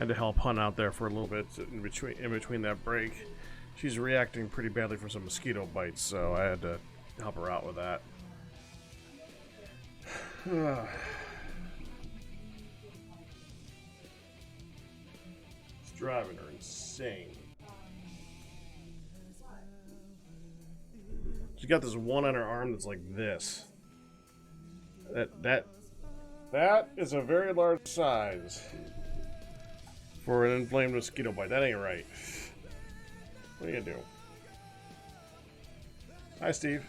Had to help Hunt out there for a little bit in between that break. She's reacting pretty badly from some mosquito bites, so I had to help her out with that. It's driving her insane. She's got this one on her arm that's like this. That is a very large size for an inflamed mosquito bite. That ain't right. What are you gonna do? Hi, Steve.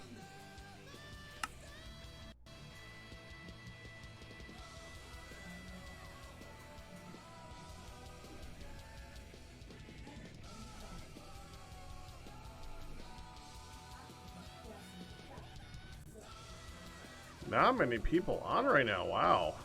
Not many people on right now. Wow.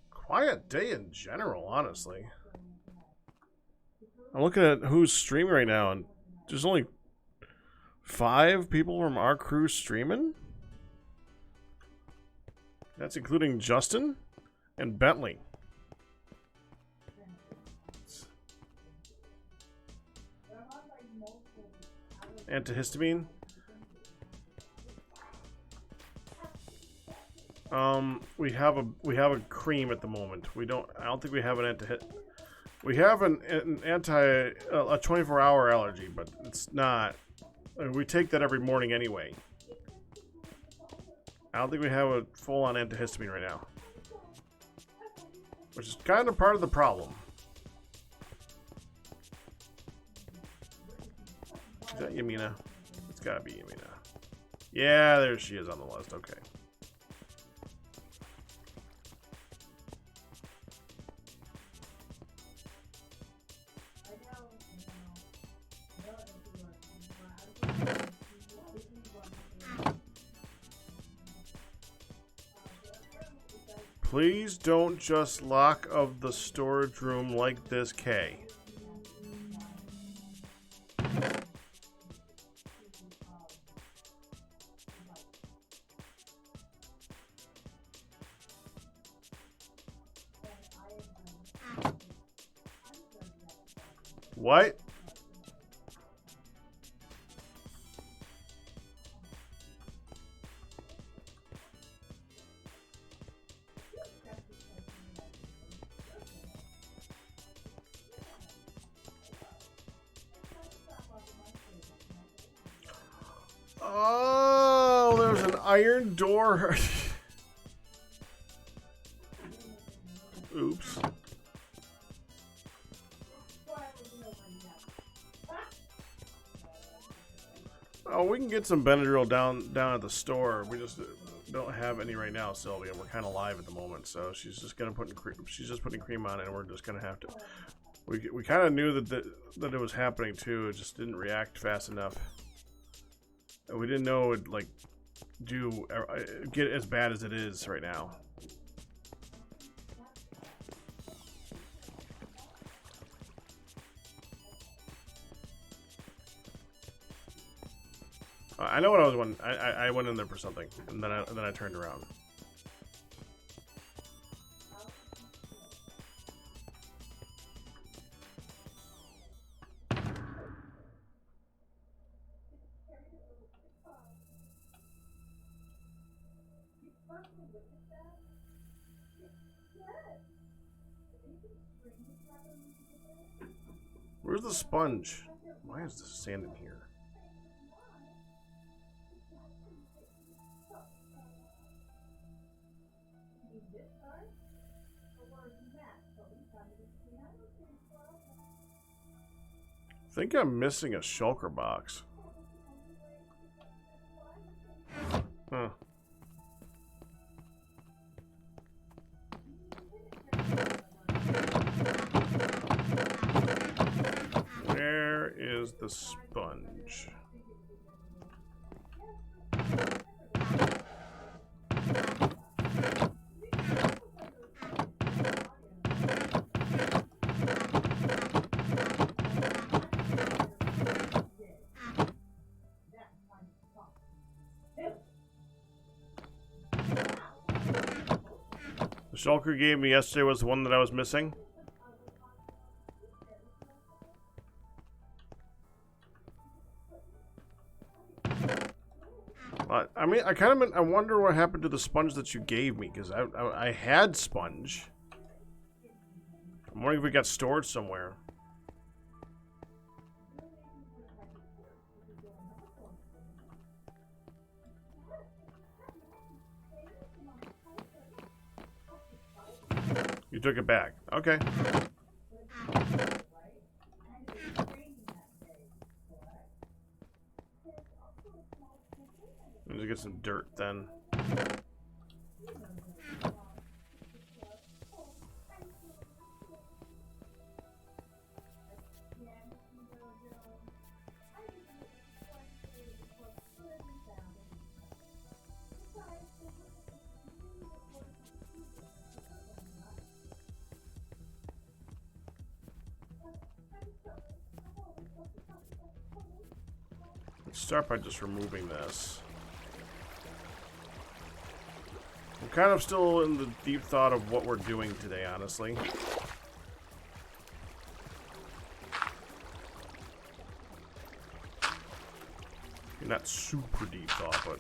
Quiet day in general, honestly. I'm looking at who's streaming right now, and there's only 5 people from our crew streaming. That's including Justin and Bentley. Antihistamine. We have a cream at the moment. I don't think we have an we have a 24-hour allergy, but it's not. We take that every morning anyway. I don't think we have a full-on antihistamine right now, which is kind of part of the problem. Is that Yamina? It's gotta be Yamina. Yeah, there she is on the list. Okay. Please don't just lock of the storage room like this, K. What? Oh, there's an iron door. Oops. Oh, we can get some Benadryl down at the store. We just don't have any right now, Sylvia. We're kind of live at the moment, so she's just gonna putting cream on it, and we're just gonna have to. We kind of knew that it was happening too. It just didn't react fast enough. We didn't know it would get as bad as it is right now. I know what I was wanting. I went in there for something, and then I turned around. Where's the sponge? Why is the sand in here? I think I'm missing a shulker box. Huh. Where is the sponge? Shulker gave me yesterday was the one that I was missing. I mean, I wonder what happened to the sponge that you gave me, because I had sponge. I'm wondering if we got stored somewhere. You took it back. Okay. Let me get some dirt then. Let's start by just removing this. I'm kind of still in the deep thought of what we're doing today, honestly. Not super deep thought, but...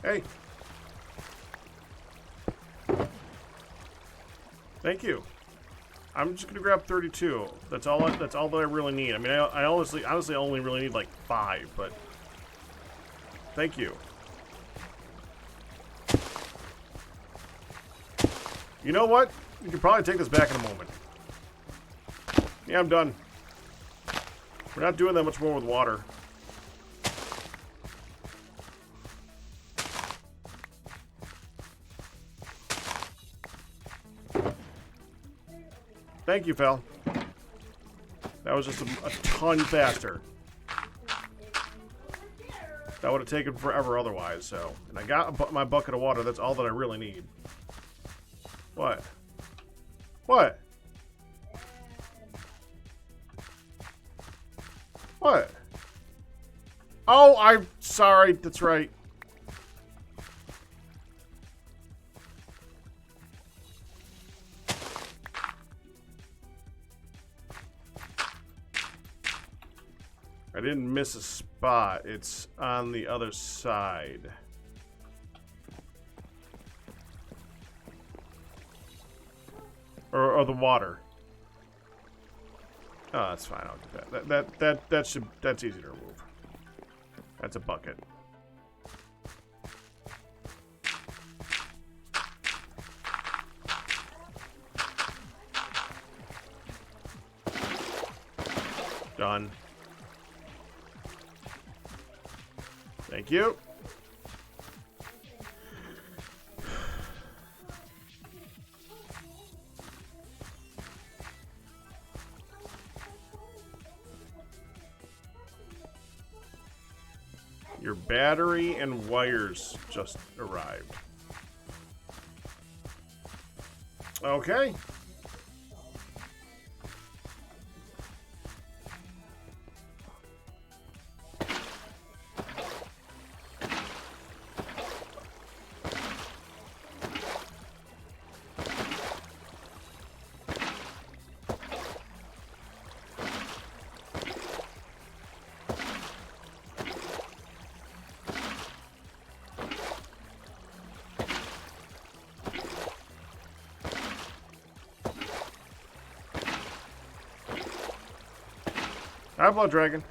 Hey. Thank you. I'm just gonna grab 32. That's all that I really need. I mean, I honestly only really need like 5, but thank you. You know what? You can probably take this back in a moment. Yeah, I'm done. We're not doing that much more with water. Thank you, Phil. That was just a ton faster. That would have taken forever otherwise, so. And I got my bucket of water. That's all that I really need. What? What? What? Oh, I'm sorry. That's right. I didn't miss a spot. It's on the other side. Or the water. Oh, that's fine. I'll do that. That's easy to remove. That's a bucket. Done. Thank you. Your battery and wires just arrived. Okay. Hi, Blood Dragon.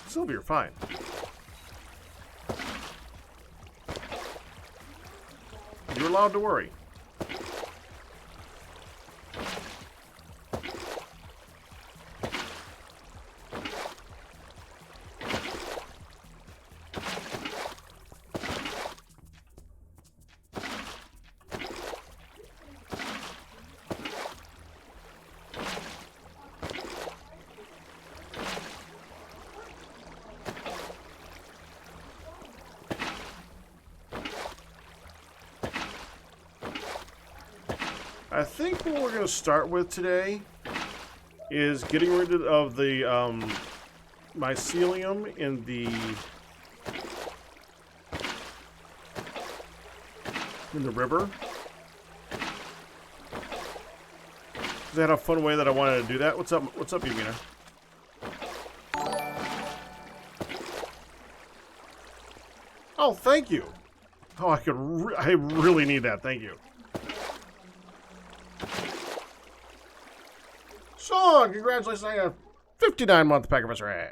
Sylvia, you're fine. You're allowed to worry. I think what we're going to start with today is getting rid of the mycelium in the river. Is that a fun way that I wanted to do that? What's up, Yumina? Oh, thank you. Oh, I really need that. Thank you. Sean, congratulations on a 59-month pack anniversary.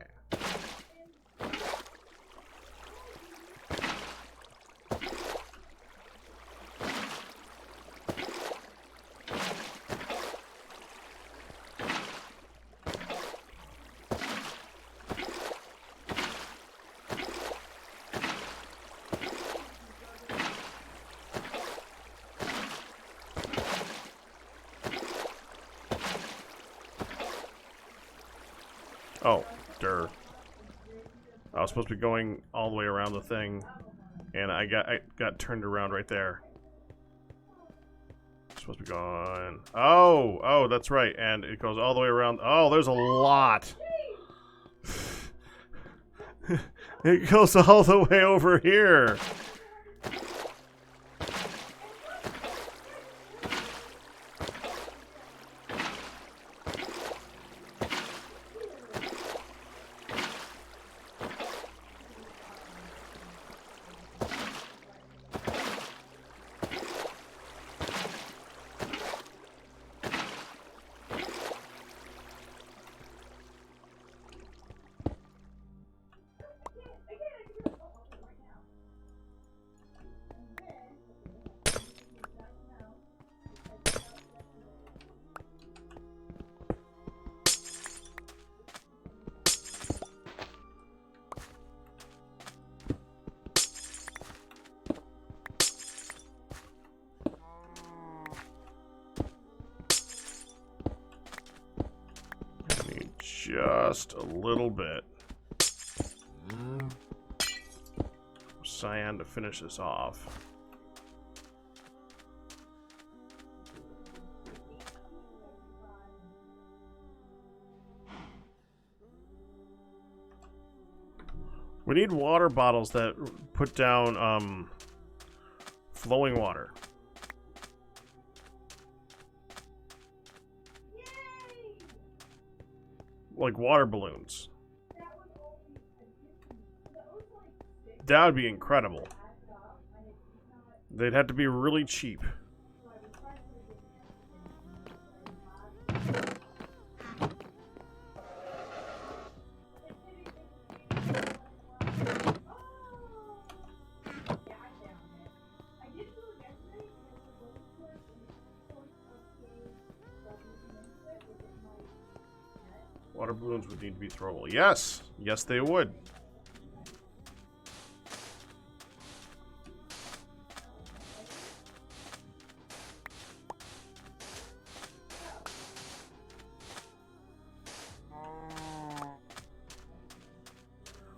Oh, I was supposed to be going all the way around the thing, and I got turned around right there. Supposed to be going. Oh, that's right, and it goes all the way around. Oh, there's a lot. It goes all the way over here. Just a little bit. Cyan to finish this off. We need water bottles that put down flowing water. Like water balloons. That would be incredible. They'd have to be really cheap. Water balloons would need to be throwable. Yes! Yes, they would.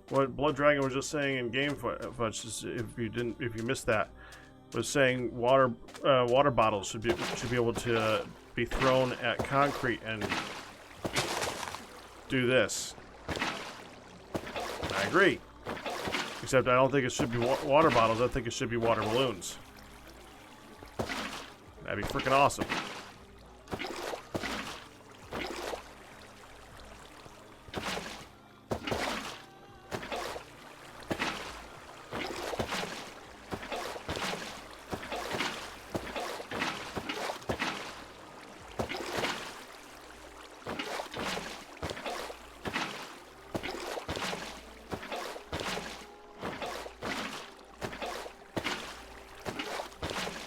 What Blood Dragon was just saying in Game Fudge, if you missed that, was saying water bottles should be able to be thrown at concrete and do this. I agree. Except I don't think it should be water bottles. I think it should be water balloons. That'd be freaking awesome.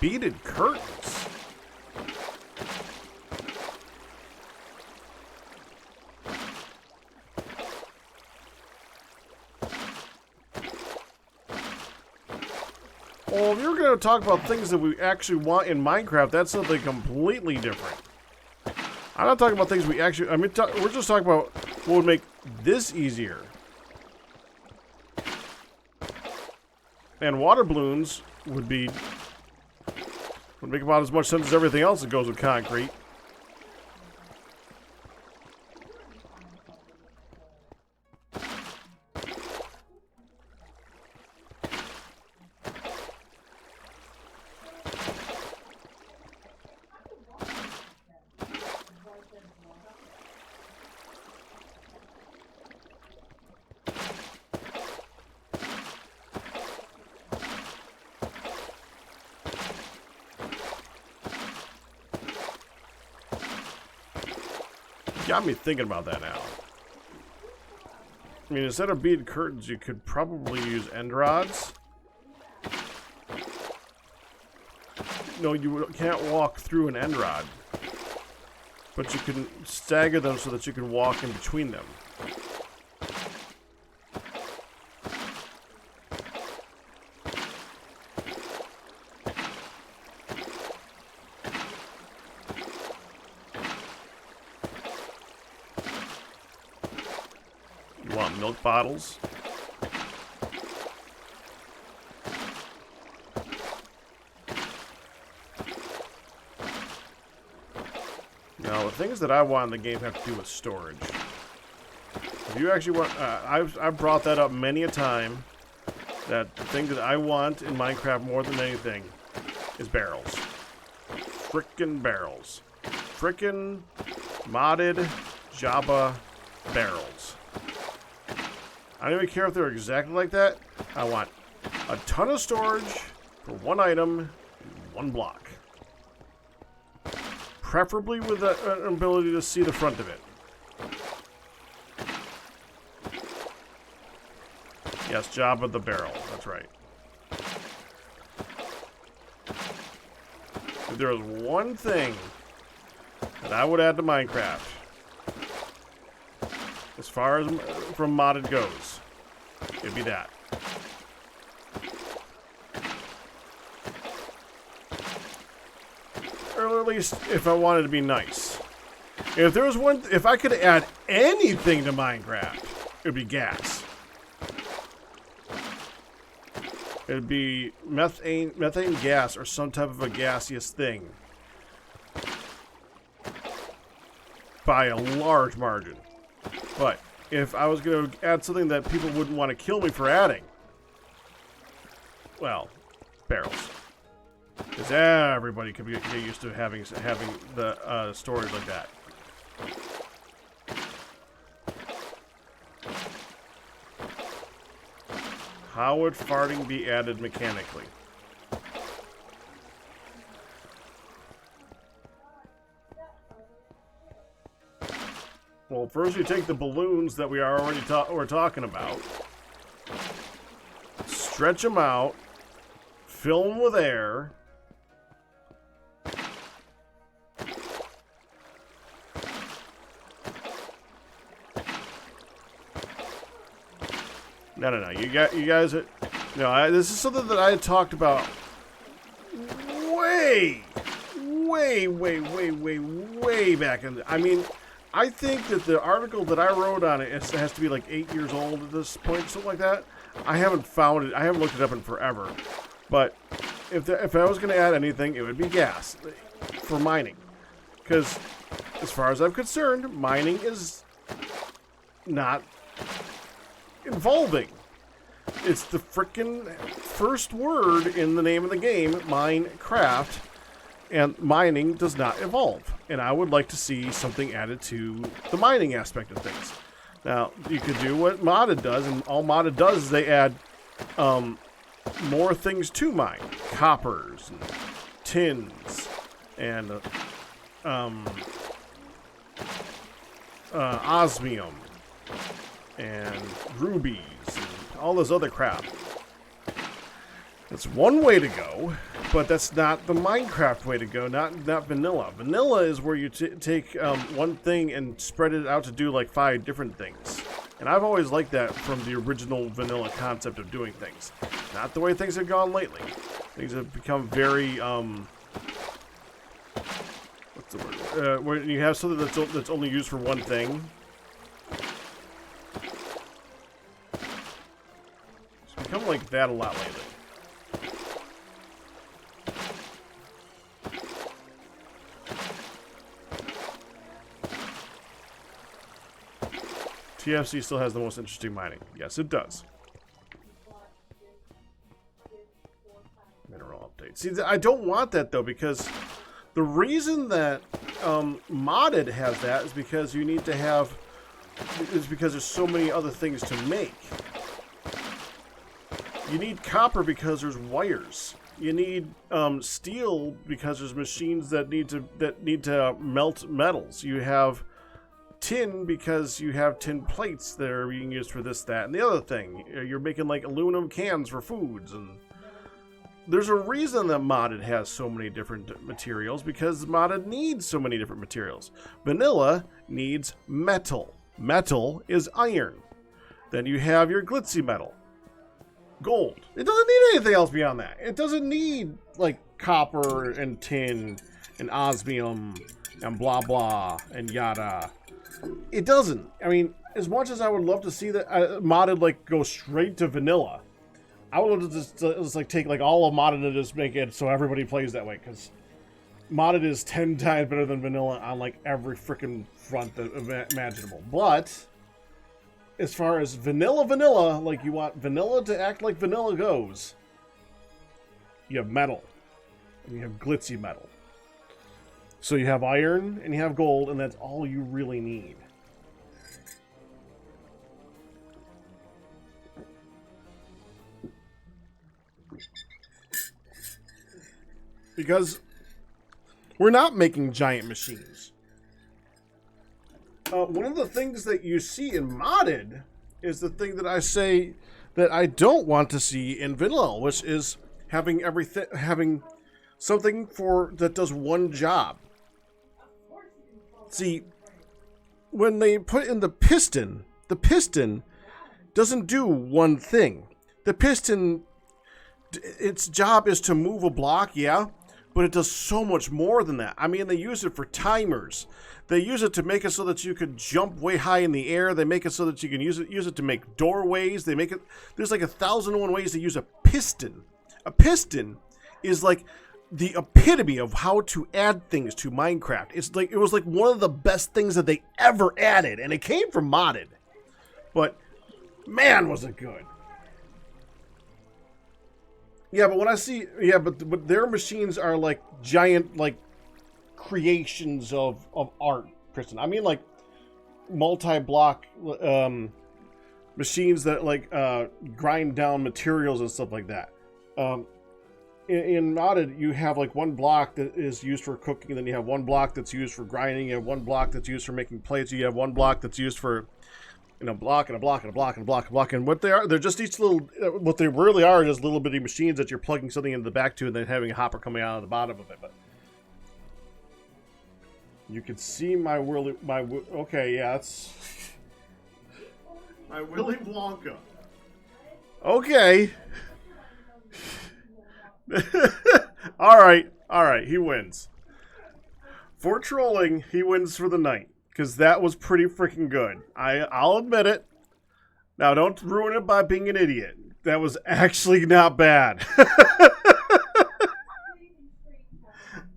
Beaded curtains. Well, if you're going to talk about things that we actually want in Minecraft, that's something completely different. I'm not talking about things we actually... I mean, we're just talking about what would make this easier. And water balloons would make about as much sense as everything else that goes with concrete. Got me thinking about that now. I mean, instead of beaded curtains, you could probably use end rods. No, you can't walk through an end rod. But you can stagger them so that you can walk in between them. Milk bottles. Now, the things that I want in the game have to do with storage. If you actually want, I've brought that up many a time. That the thing that I want in Minecraft more than anything is barrels. Frickin' barrels. Frickin' modded Java barrels. I don't even care if they're exactly like that. I want a ton of storage for one item in one block. Preferably with an ability to see the front of it. Yes, Java the barrel. That's right. If there was one thing that I would add to Minecraft, as far as from modded goes, it'd be that. Or at least if I wanted to be nice. If there was one, if I could add anything to Minecraft, it'd be gas. It'd be methane gas or some type of a gaseous thing. By a large margin. But if I was going to add something that people wouldn't want to kill me for adding, well, barrels. Because everybody could get used to having the storage like that. How would farting be added mechanically? Well, first you take the balloons that we are already we're talking about, stretch them out, fill them with air, No. You guys. No, this is something that I had talked about way back in. I mean, I think that the article that I wrote on it has to be like 8 years old at this point, something like that. I haven't found it. I haven't looked it up in forever. But if I was going to add anything, it would be gas for mining, because as far as I'm concerned, mining is not involving. It's the frickin' first word in the name of the game, Minecraft, and mining does not evolve. And I would like to see something added to the mining aspect of things. Now, you could do what modded does, and all modded does is they add more things to mine. Coppers, and tins, and osmium, and rubies, and all this other crap. That's one way to go, but that's not the Minecraft way to go, not vanilla. Vanilla is where you take one thing and spread it out to do like 5 different things. And I've always liked that from the original vanilla concept of doing things. Not the way things have gone lately. Things have become very, what's the word? When you have something that's only used for one thing. It's become like that a lot lately. TFC still has the most interesting mining. Yes, it does. Mineral update. See, I don't want that, though, because the reason that modded has that is because you need to have... is because there's so many other things to make. You need copper because there's wires. You need steel because there's machines that need to melt metals. You have tin because you have tin plates that are being used for this, that, and the other thing. You're making like aluminum cans for foods, and there's a reason that modded has so many different materials, because modded needs so many different materials. Vanilla needs metal. Metal is iron. Then you have your glitzy metal. Gold. It doesn't need anything else beyond that. It doesn't need like copper and tin and osmium and blah blah and yada. It doesn't. I mean, as much as I would love to see that modded like go straight to vanilla, I would love to just like take like all of modded and just make it so everybody plays that way, because modded is 10 times better than vanilla on like every freaking front imaginable. But as far as vanilla, like you want vanilla to act like vanilla goes, you have metal and you have glitzy metal. So you have iron and you have gold, and that's all you really need. Because we're not making giant machines. One of the things that you see in modded is the thing that I say that I don't want to see in vanilla, which is having something that does one job. See, when they put in the piston doesn't do one thing. The piston, its job is to move a block, yeah, but it does so much more than that. I mean, they use it for timers. They use it to make it so that you could jump way high in the air. They make it so that you can use it to make doorways. They make it, there's like 1,001 ways to use a piston. A piston is like the epitome of how to add things to Minecraft. It was like one of the best things that they ever added, and it came from modded. But man, was it good. Yeah, but when I see, yeah, but their machines are like giant, like creations of art, Kristen. I mean, like multi-block machines that like grind down materials and stuff like that. In modded, you have like one block that is used for cooking, and then you have one block that's used for grinding, you have one block that's used for making plates, you have one block that's used for, you know, block and a block and a block and a block and a block. And what they are, they're just each little, what they really are just little bitty machines that you're plugging something into the back to and then having a hopper coming out of the bottom of it. But you can see my okay, yeah, that's my Willy Wonka. Okay. all right, he wins. For trolling, he wins for the night, because that was pretty freaking good. I'll admit it. Now, don't ruin it by being an idiot. That was actually not bad.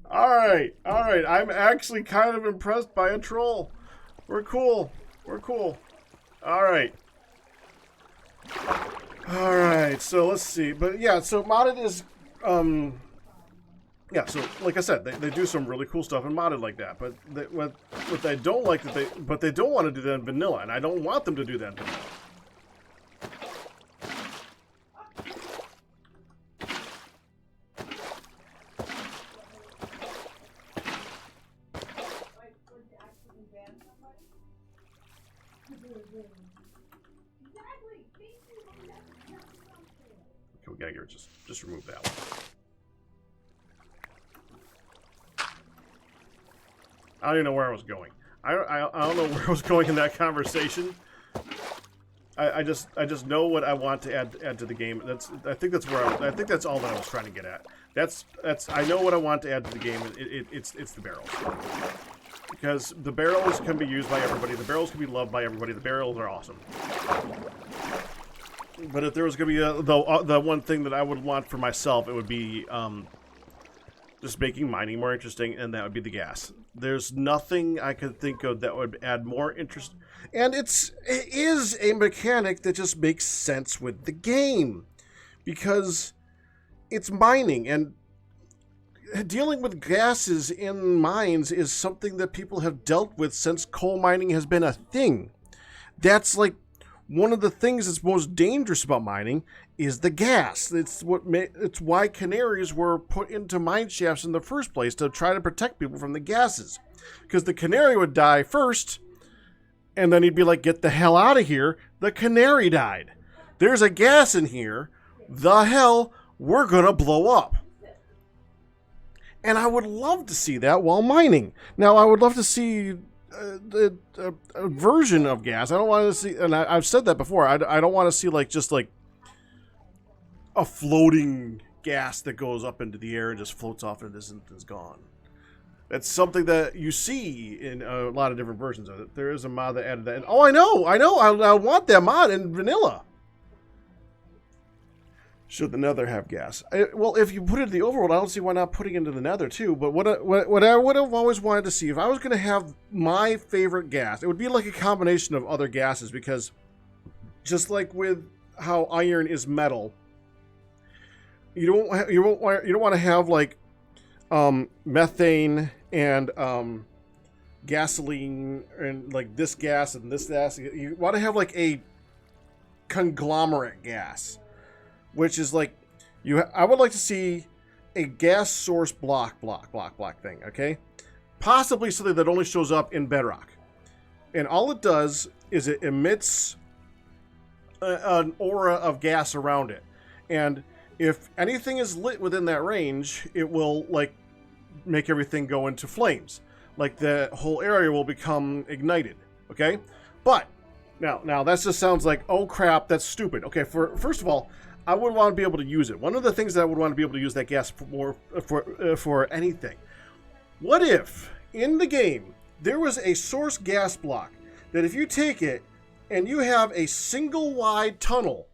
All right. I'm actually kind of impressed by a troll. We're cool. All right, so let's see. But yeah, so modded is yeah, so like I said, they do some really cool stuff in modded like that. But what they don't like but they don't want to do that in vanilla, and I don't want them to do that in vanilla. gotta get just remove that one. I don't even know where I was going. I don't know where I was going in that conversation. I just know what I want to add to the game. I think that's all that I was trying to get at. I know what I want to add to the game. It's the barrels, because the barrels can be used by everybody. The barrels can be loved by everybody. The barrels are awesome. But if there was going to be the one thing that I would want for myself, it would be just making mining more interesting, and that would be the gas. There's nothing I could think of that would add more interest. And it is a mechanic that just makes sense with the game, because it's mining, and dealing with gases in mines is something that people have dealt with since coal mining has been a thing. That's like one of the things that's most dangerous about mining is the gas. It's why canaries were put into mine shafts in the first place, to try to protect people from the gases. Because the canary would die first, and then he'd be like, get the hell out of here. The canary died. There's a gas in here. The hell, we're going to blow up. And I would love to see that while mining. Now, I would love to see a version of gas. I don't want to see, and I've said that before, I don't want to see just a floating gas that goes up into the air and just floats off and is gone. That's something that you see in a lot of different versions of it. There is a mod that added that. And, oh, I know. I want that mod in vanilla. Should the Nether have gas? Well, if you put it in the overworld, I don't see why not putting it into the Nether too. But what I would have always wanted to see, if I was going to have my favorite gas, it would be like a combination of other gases, because just like with how iron is metal, you don't want to have like methane and gasoline and like this gas and this gas. You want to have like a conglomerate gas, which is like I would like to see a gas source block thing, okay? Possibly something that only shows up in Bedrock. And all it does is it emits an aura of gas around it. And if anything is lit within that range, it will like make everything go into flames. Like the whole area will become ignited, okay? But now that just sounds like, oh crap, that's stupid. Okay, first of all, I would want to be able to use it. One of the things that I would want to be able to use that gas for anything. What if in the game there was a source gas block that if you take it and you have a single wide tunnel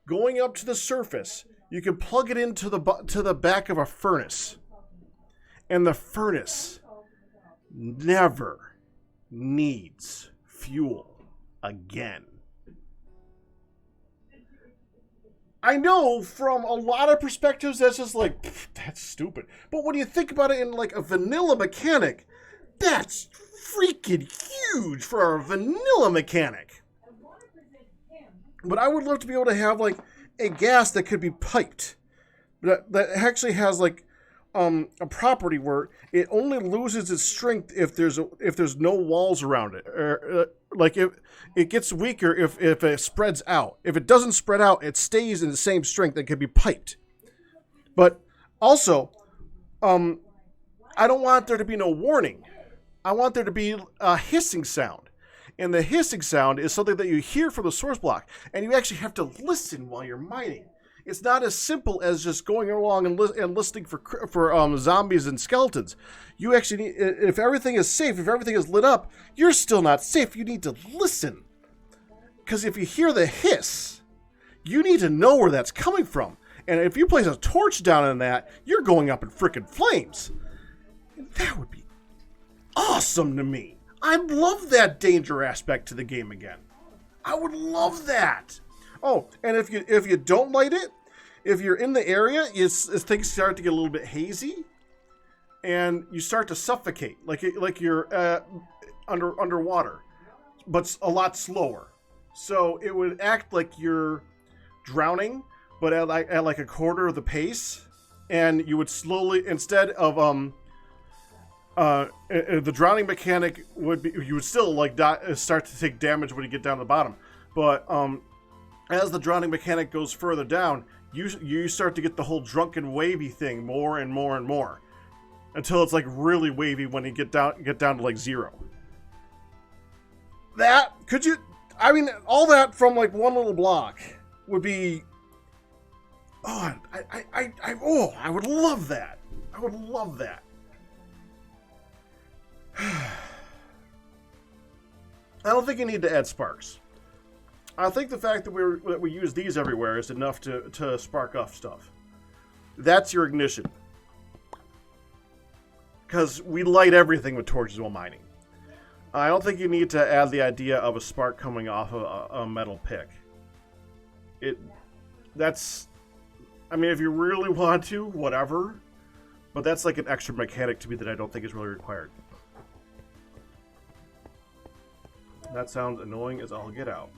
going up to the surface, you can plug it into the back of a furnace, and the furnace never needs fuel again. I know from a lot of perspectives that's just like, that's stupid. But when you think about it in like a vanilla mechanic, that's freaking huge for a vanilla mechanic. But I would love to be able to have like a gas that could be piped. That actually has like a property where it only loses its strength if there's no walls around it. Like if it gets weaker if it spreads out. If it doesn't spread out, it stays in the same strength and can be piped. But also, I don't want there to be no warning. I want there to be a hissing sound. And the hissing sound is something that you hear from the source block, and you actually have to listen while you're mining. It's not as simple as just going along and listening for zombies and skeletons. You actually need, if everything is safe, if everything is lit up, you're still not safe. You need to listen. Because if you hear the hiss, you need to know where that's coming from. And if you place a torch down in that, you're going up in frickin' flames. And that would be awesome to me. I'd love that danger aspect to the game again. I would love that. Oh, and if you don't light it, if you're in the area, things start to get a little bit hazy, and you start to suffocate, like you're underwater, but a lot slower. So it would act like you're drowning, but at like a quarter of the pace, and you would slowly, instead of the drowning mechanic would be, you would still like start to take damage when you get down to the bottom, but as the drowning mechanic goes further down, you start to get the whole drunken wavy thing more and more and more, until it's like really wavy when you get down to like 0. That could you? I mean, all that from like one little block would be. Oh, I would love that. I would love that. I don't think you need to add sparks. I think the fact that we use these everywhere is enough to spark off stuff. That's your ignition. Because we light everything with torches while mining. I don't think you need to add the idea of a spark coming off a metal pick. I mean, if you really want to, whatever. But that's like an extra mechanic to me that I don't think is really required. That sounds annoying as all get out.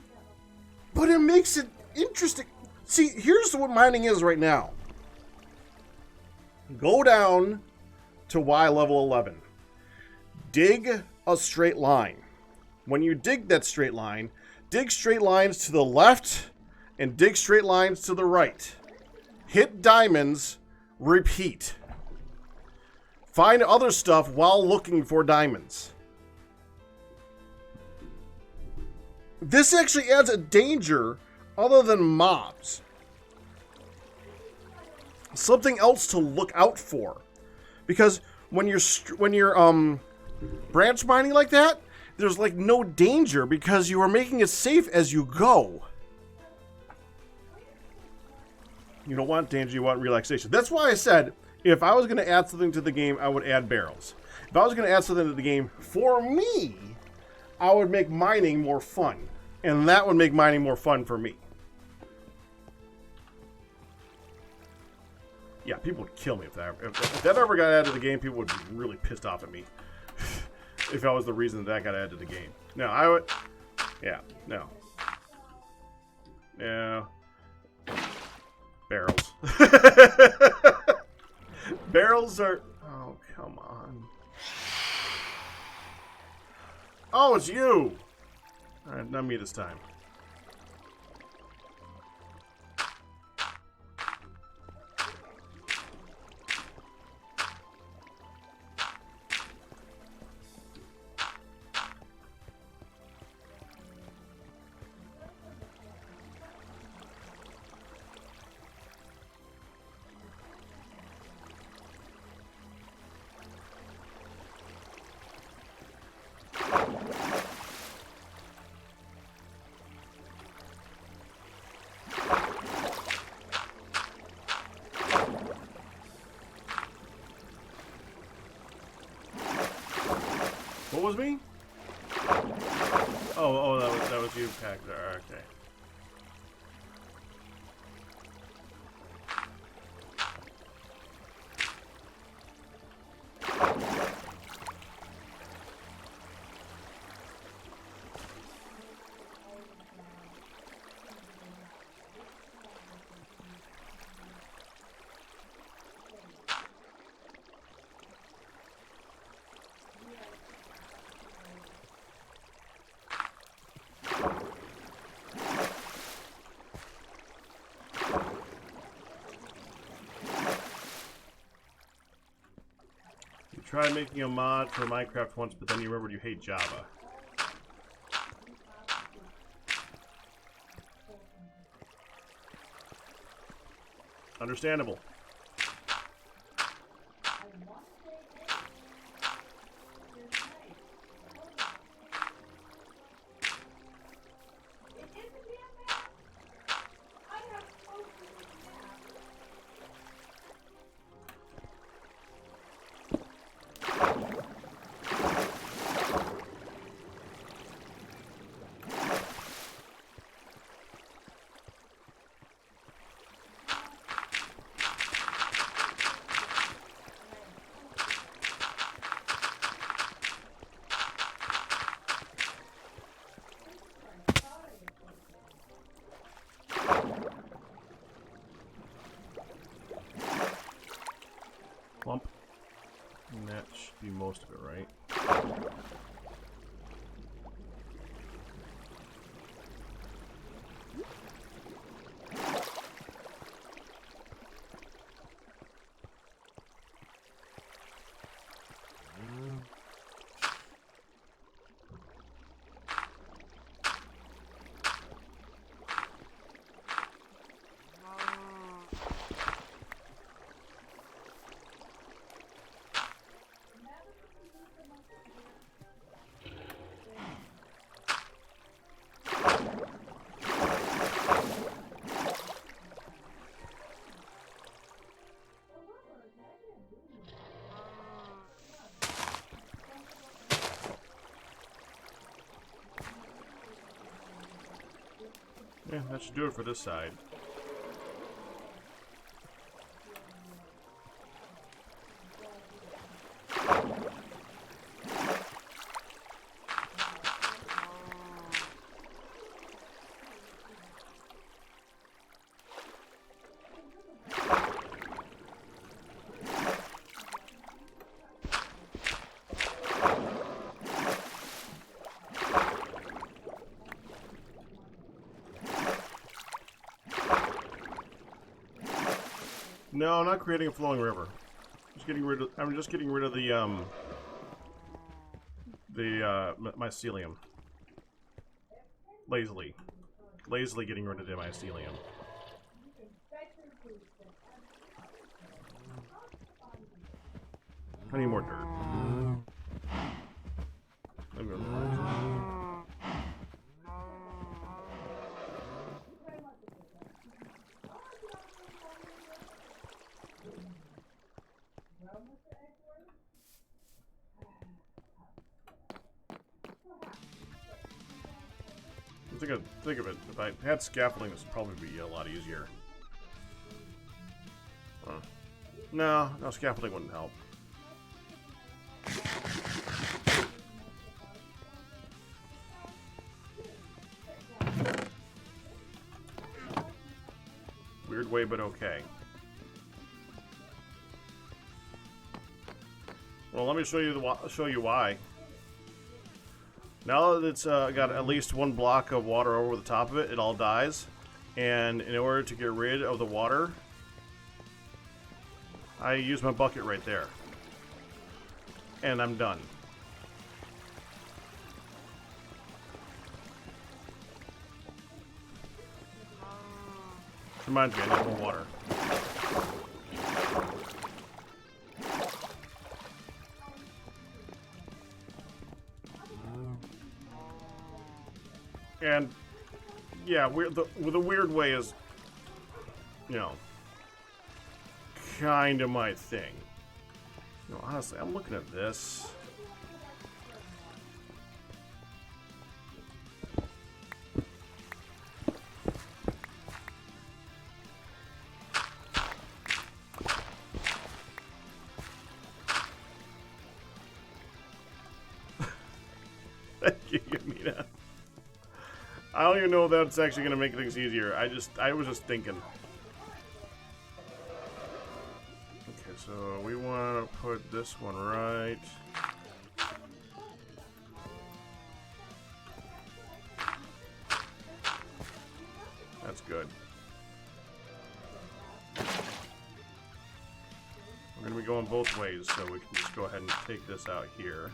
But it makes it interesting. See, here's what mining is right now. Go down to Y level 11. Dig a straight line. When you dig that straight line, dig straight lines to the left and dig straight lines to the right. Hit diamonds, repeat. Find other stuff while looking for diamonds. This actually adds a danger other than mobs. Something else to look out for. Because when you're branch mining like that, there's like no danger because you are making it safe as you go. You don't want danger, you want relaxation. That's why I said if I was going to add something to the game, I would add barrels. If I was going to add something to the game, for me, I would make mining more fun. And that would make mining more fun for me. Yeah, people would kill me if that ever got added to the game. People would be really pissed off at me. If I was the reason that got added to the game. No, I would... Yeah, no. Yeah. Barrels. Barrels are... Oh, come on. Oh, it's you! Alright, not me this time. What was me? Oh, that was you, Pack. Okay. Tried making a mod for Minecraft once, but then you remembered you hate Java. Understandable. Yeah, that should do it for this side. No, I'm not creating a flowing river. I'm just getting rid of the mycelium. Lazily getting rid of the mycelium. I need more dirt. Think of it. If I had scaffolding, this would probably be a lot easier. No, scaffolding wouldn't help. Weird way, but okay. Well, let me show you why. Now that it's got at least one block of water over the top of it, it all dies. And in order to get rid of the water, I use my bucket right there. And I'm done. Reminds me, I need more water. And yeah, the weird way is, you know, kind of my thing. You know, honestly, I'm looking at this. Thank you, Yamina. I don't even know if that's actually going to make things easier. I was just thinking. Okay, so we want to put this one right. That's good. We're going to be going both ways, so we can just go ahead and take this out here.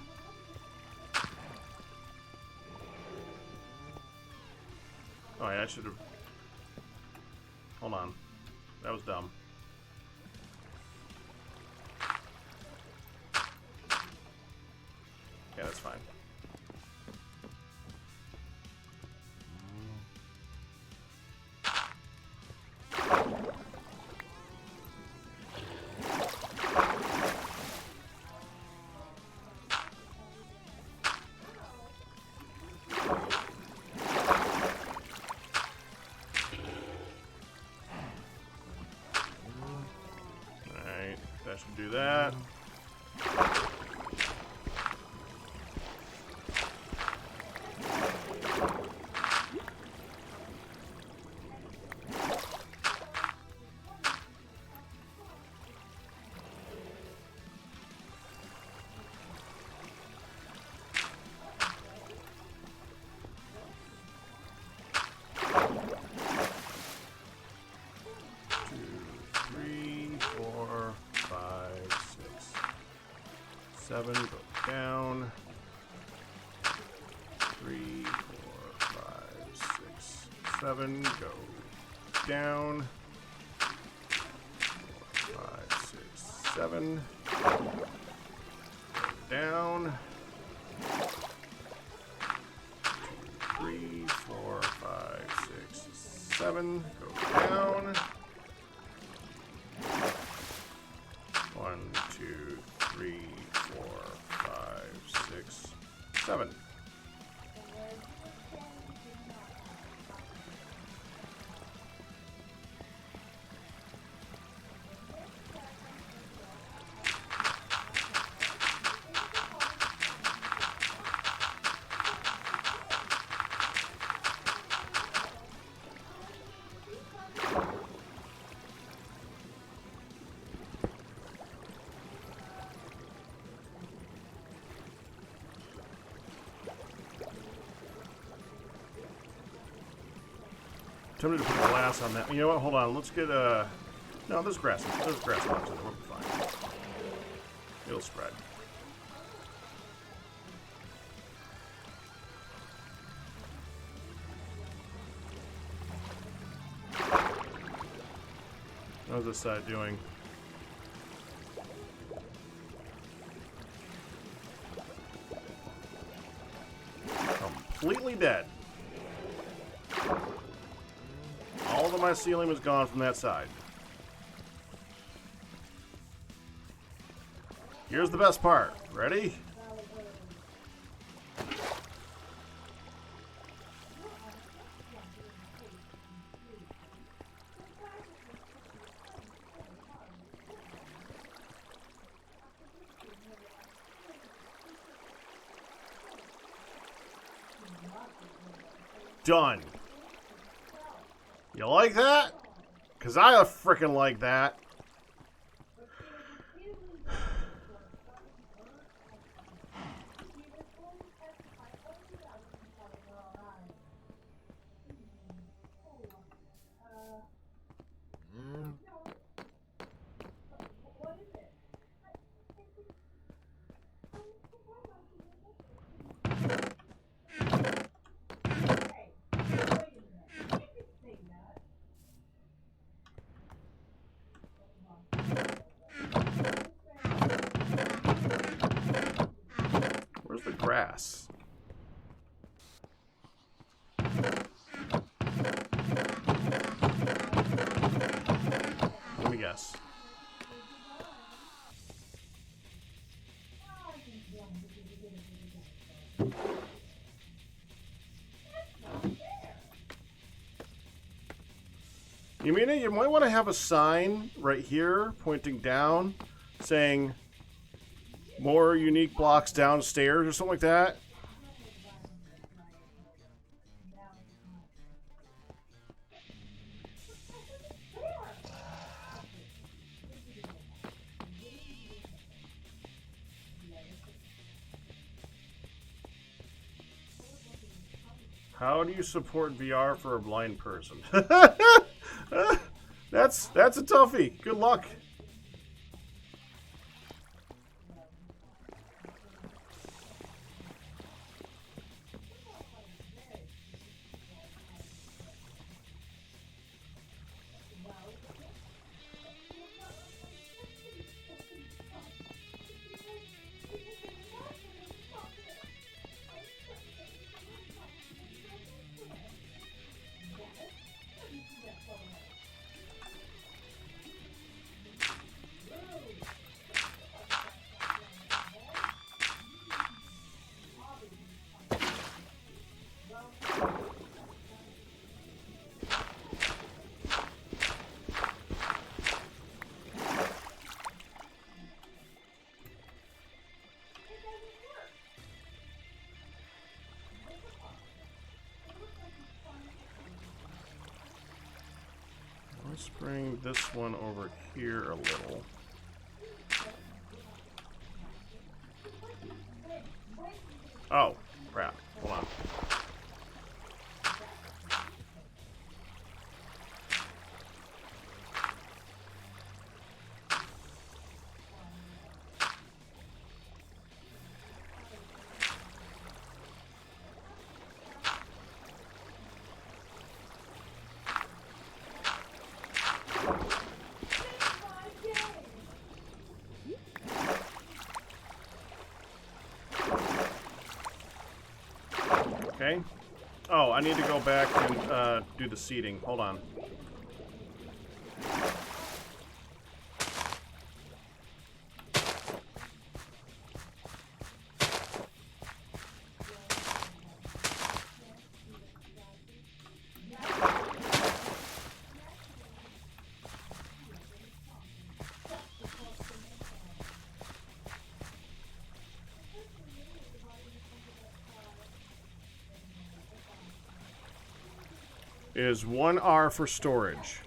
Oh yeah, I should have... Hold on. That was dumb. Yeah, that's fine. That should do that. Seven, go down. 3, 4, 5, 6, 7, go down. 4, 5, 6, 7, down. 3, 4, 5, 6, 7, go down. 1, 2, 3, 4, 5, 6, 7. Tempted to put a glass on that. You know what? Hold on. Let's get no, there's grass. There's grass blocks in there. We'll be fine. It'll spread. How's this side doing? Completely dead. All of my mycelium is gone from that side. Here's the best part. Ready? Done. You like that? Because I frickin' like that. Where's the grass? Let me guess. You mean it? You might want to have a sign right here pointing down saying more unique blocks downstairs or something like that. How do you support VR for a blind person? That's a toughie. Good luck. Let's bring this one over here a little. Oh, crap. Hold on. Okay. Oh, I need to go back and do the seating. Hold on. Is 1R for storage.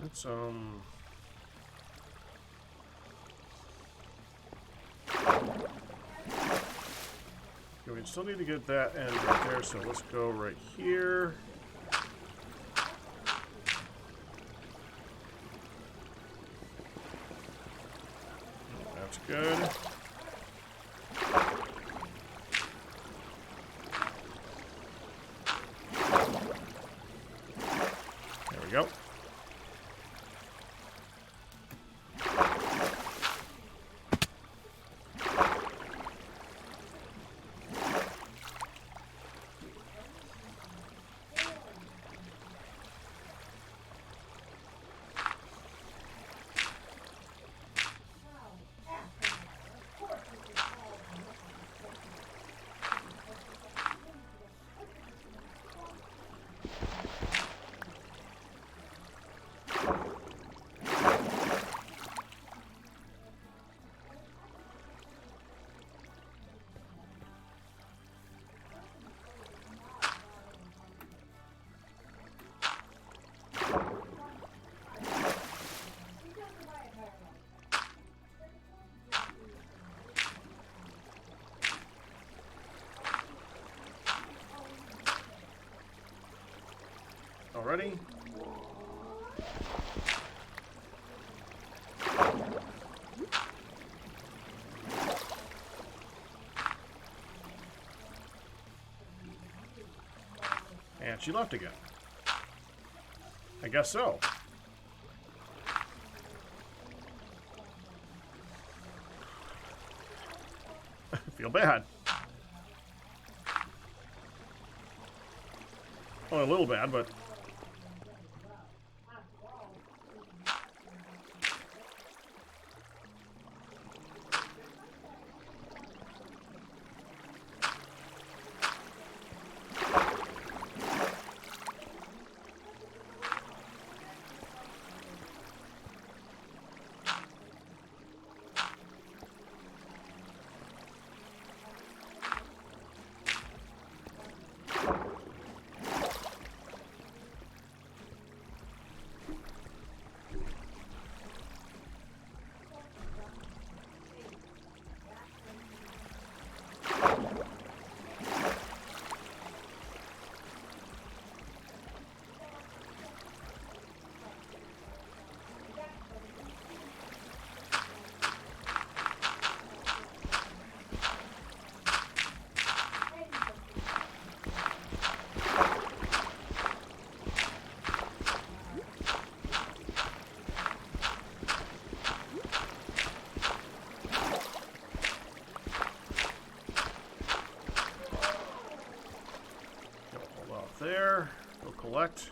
Let's okay, we still need to get that end right there, so let's go right here. That's good. There we go. Already? And she left again. I guess so. I feel bad. Well, a little bad, but... collect.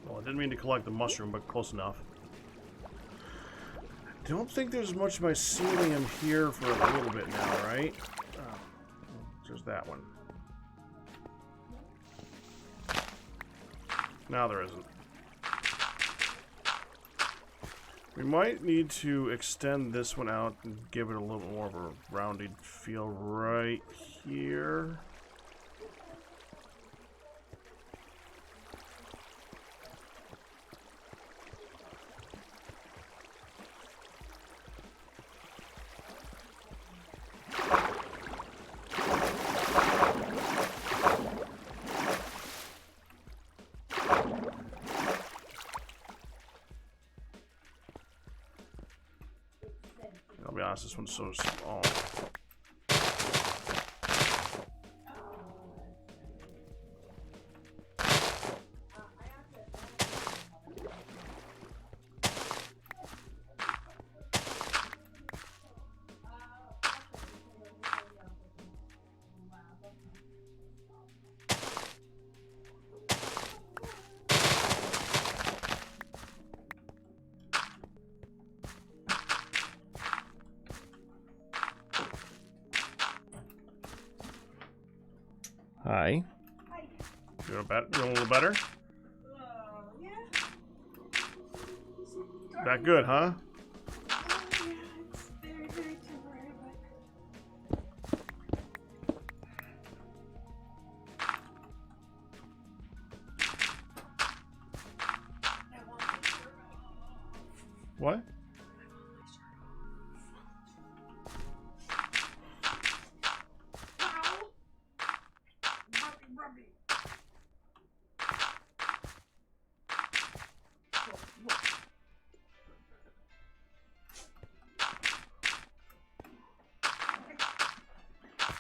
Well, I didn't mean to collect the mushroom, but close enough. I don't think there's much mycelium here for a little bit now, right? Oh, there's that one. Now there isn't. We might need to extend this one out and give it a little more of a rounded feel right here. I'll be honest, this one's so small. Hi. Hi. Doing a little better? Yeah. That good, huh? Yeah, it's very, very temporary, but... I want my shirt off. What? Ow! Rubby.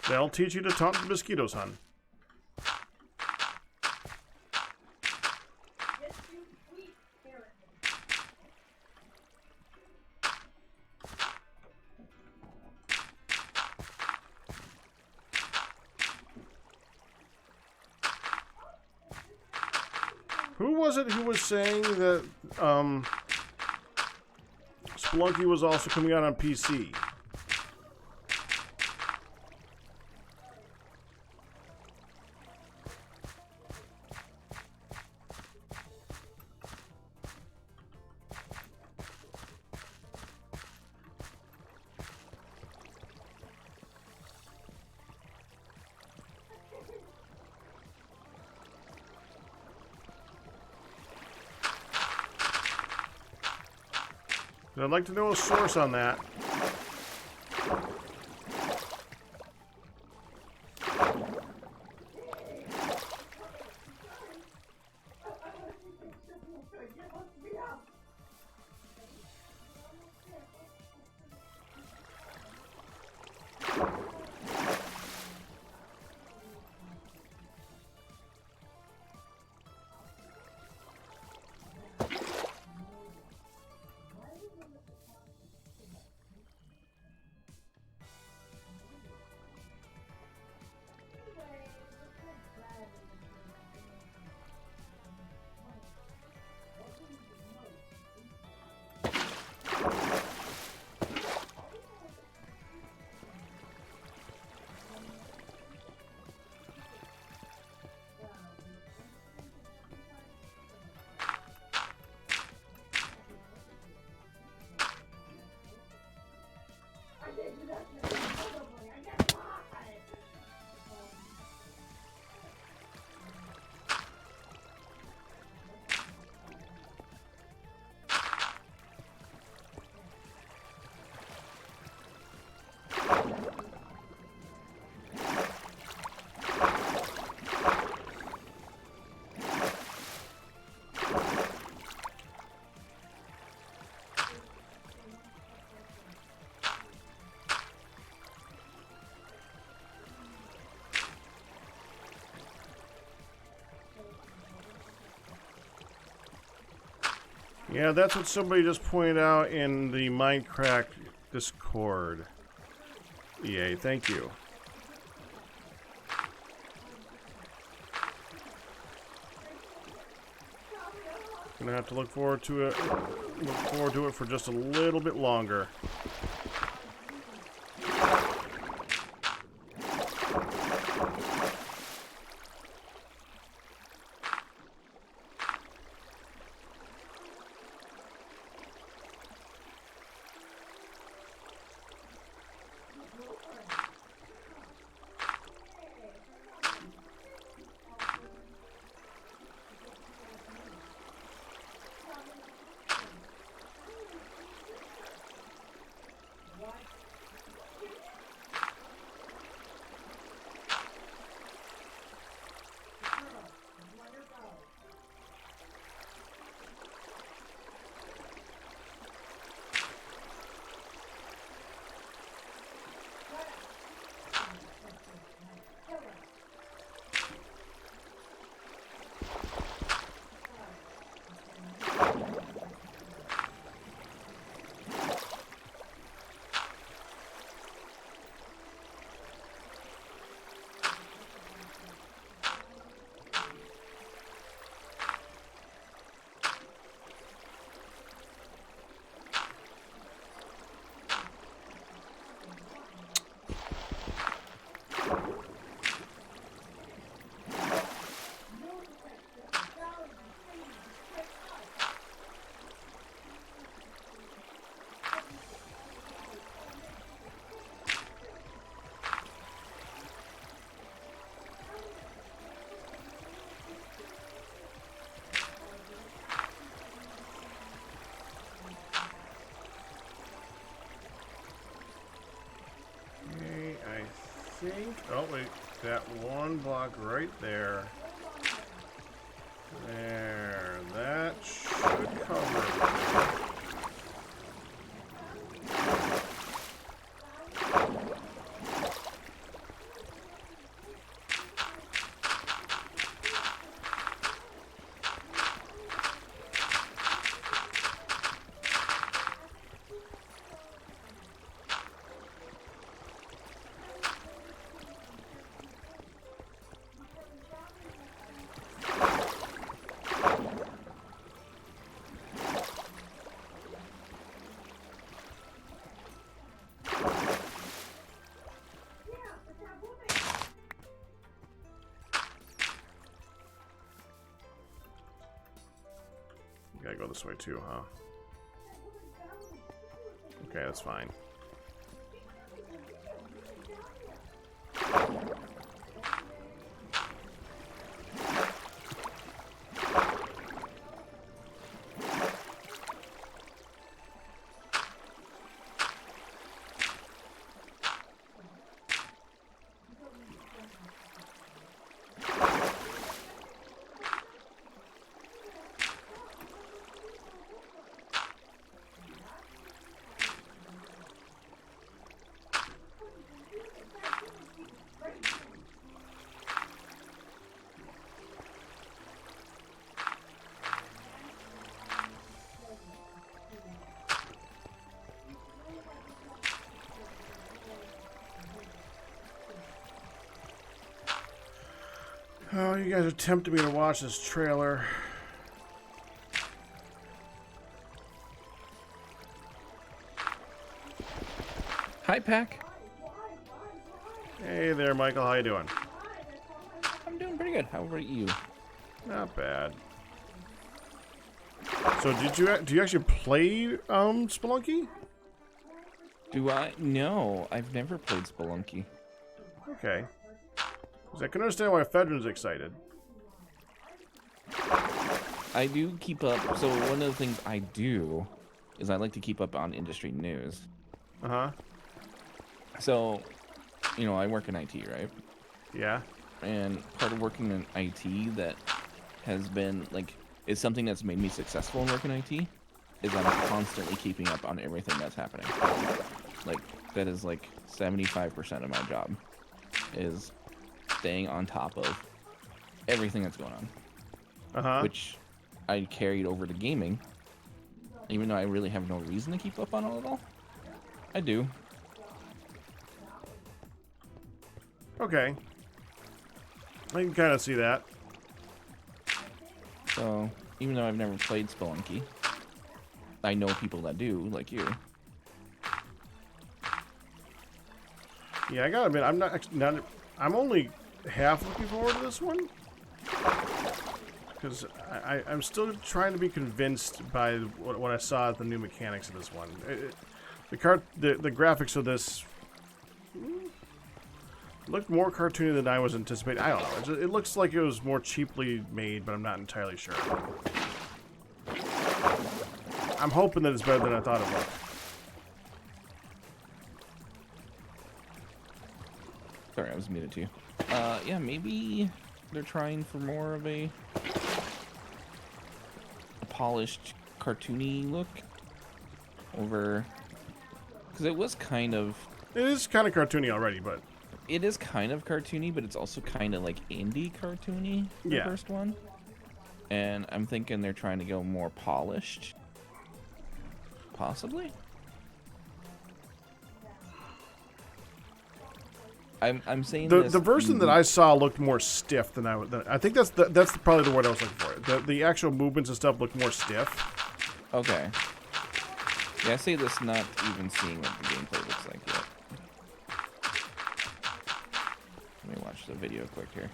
They'll teach you to taunt the mosquitoes, hon. Yes, you sweet parrot. Who was it who was saying that Spelunky was also coming out on PC? I'd like to know a source on that. Yeah, that's what somebody just pointed out in the Mindcrack Discord. EA, thank you. Gonna have to look forward to it. Look forward to it for just a little bit longer. Think. Oh wait, that one block right there. There, that should cover it. Gotta go this way too, huh? Okay, that's fine. Oh, you guys are tempting me to watch this trailer. Hi, Pack. Hey there, Michael. How you doing? I'm doing pretty good. How about you? Not bad. So, do you actually play Spelunky? Do I? No, I've never played Spelunky. Okay. 'Cause I can understand why Fedrin's excited. I do keep up. So one of the things I do is I like to keep up on industry news. Uh-huh. So, you know, I work in IT, right? Yeah. And part of working in IT that has been like is something that's made me successful in working IT is I'm constantly keeping up on everything that's happening. Like that is like 75% of my job is staying on top of everything that's going on. Uh-huh. Which I carried over to gaming Even though I really have no reason to keep up on it all. I do. Okay. I can kind of see that. So, even though I've never played Spelunky, I know people that do, like you. Yeah, I gotta admit, I'm only half looking forward to this one. Because I'm still trying to be convinced by what I saw at the new mechanics of this one. The graphics of this looked more cartoony than I was anticipating. I don't know. It looks like it was more cheaply made, but I'm not entirely sure. I'm hoping that it's better than I thought it was. Sorry, I was muted too. Yeah, maybe they're trying for more of a polished, cartoony look over, because it was kind of. It is kind of cartoony already, but it is kind of cartoony, but it's also kind of like indie cartoony. The first one, and I'm thinking they're trying to go more polished, possibly. I'm saying the version that I saw looked more stiff than I think that's probably the word I was looking for. The actual movements and stuff looked more stiff. Okay. Yeah, I say this not even seeing what the gameplay looks like yet. Let me watch the video quick here.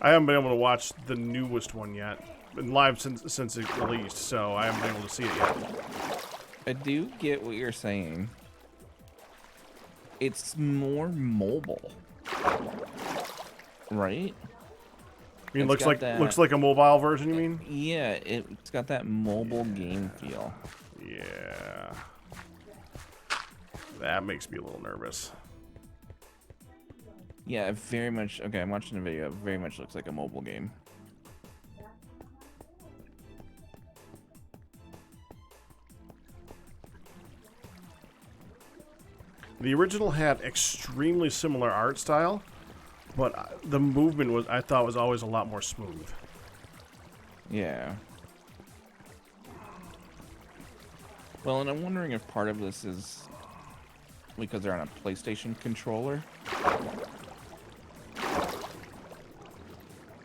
I haven't been able to watch the newest one yet. Been live since it released, so I haven't been able to see it yet. I do get what you're saying. It's more mobile, right? I mean, looks like a mobile version. You mean? Yeah, it's got that mobile game feel. Yeah, that makes me a little nervous. Yeah, it very much. Okay, I'm watching the video. It very much looks like a mobile game. The original had extremely similar art style, but the movement I thought was always a lot more smooth. Yeah. Well, and I'm wondering if part of this is because they're on a PlayStation controller.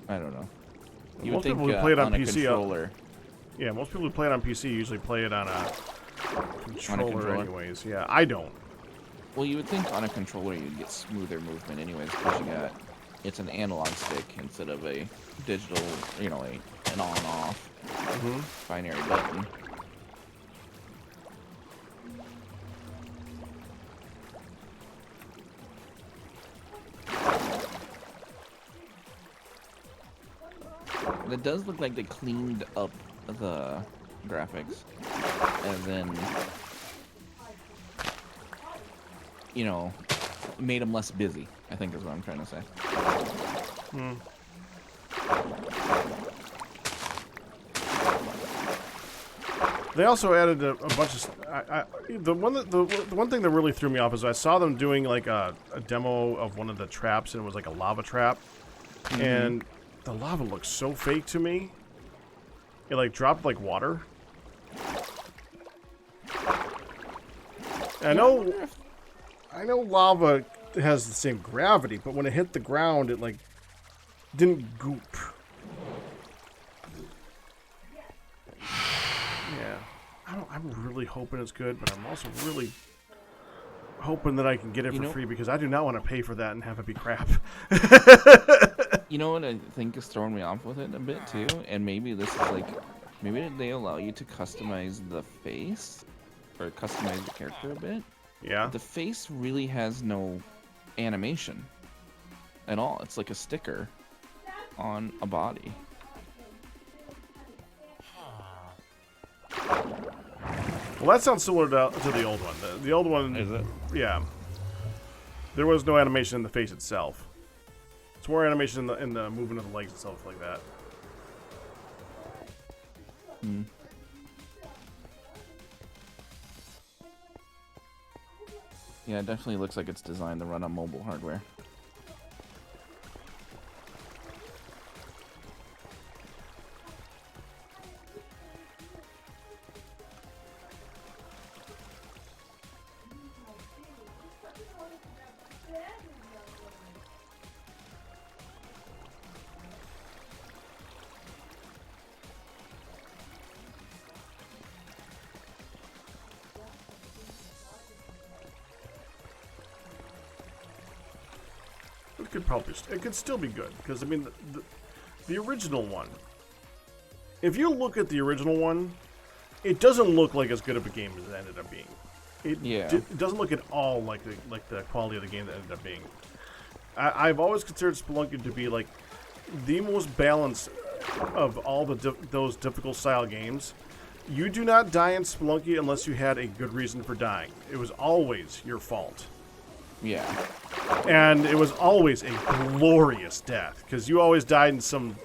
I don't know. You Most would think people who play it on a PC, controller. Yeah, most people who play it on PC usually play it on a controller anyways. Yeah, I don't. Well, you would think on a controller you'd get smoother movement anyways, because it's an analog stick instead of a digital, an on-off binary button. But it does look like they cleaned up the graphics, as in, made them less busy, I think is what I'm trying to say. They also added a bunch of. The one thing that really threw me off is I saw them doing like a demo of one of the traps, and it was like a lava trap, and the lava looked so fake to me. It like dropped like water. I know lava has the same gravity, but when it hit the ground, it like didn't goop. Yeah, I'm really hoping it's good, but I'm also really hoping that I can get it for free, because I do not want to pay for that and have it be crap. You know what I think is throwing me off with it a bit too, and maybe this is like, maybe they allow you to customize the face or customize the character a bit. Yeah. The face really has no animation at all. It's like a sticker on a body. Well, that sounds similar to the old one. The old one, is it? Yeah. There was no animation in the face itself. It's more animation in the movement of the legs and stuff like that. Yeah, it definitely looks like it's designed to run on mobile hardware. it could still be good because I mean the original one. If you look at the original one, it doesn't look like as good of a game as it ended up being. It doesn't look at all like the quality of the game that ended up being. I've always considered Spelunky to be like the most balanced of all those difficult style games. You do not die in Spelunky unless you had a good reason for dying. It was always your fault. Yeah. And it was always a glorious death because you always died in some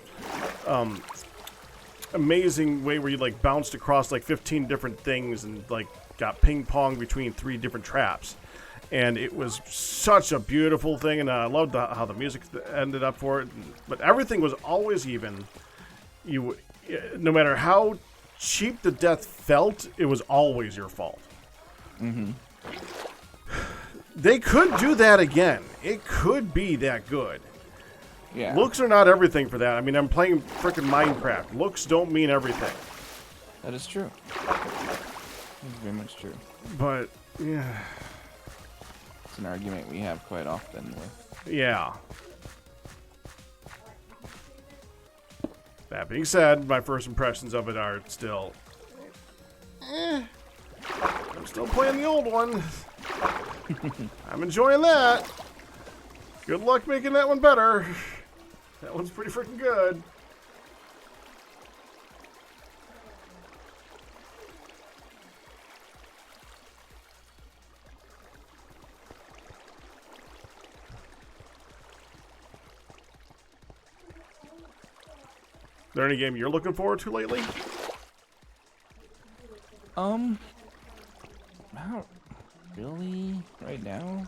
amazing way where you like bounced across like 15 different things and like got ping pong between 3 different traps. And it was such a beautiful thing, and I loved how the music ended up for it. But everything was always even. No matter how cheap the death felt, it was always your fault. Mm-hmm. They could do that again. It could be that good. Yeah. Looks are not everything for that. I mean, I'm playing frickin' Minecraft. Looks don't mean everything. That is true. That's very much true. But, yeah. It's an argument we have quite often with. Yeah. That being said, my first impressions of it are still... I'm still playing the old one. I'm enjoying that. Good luck making that one better. That one's pretty freaking good. Is there any game you're looking forward to lately? Not really right now.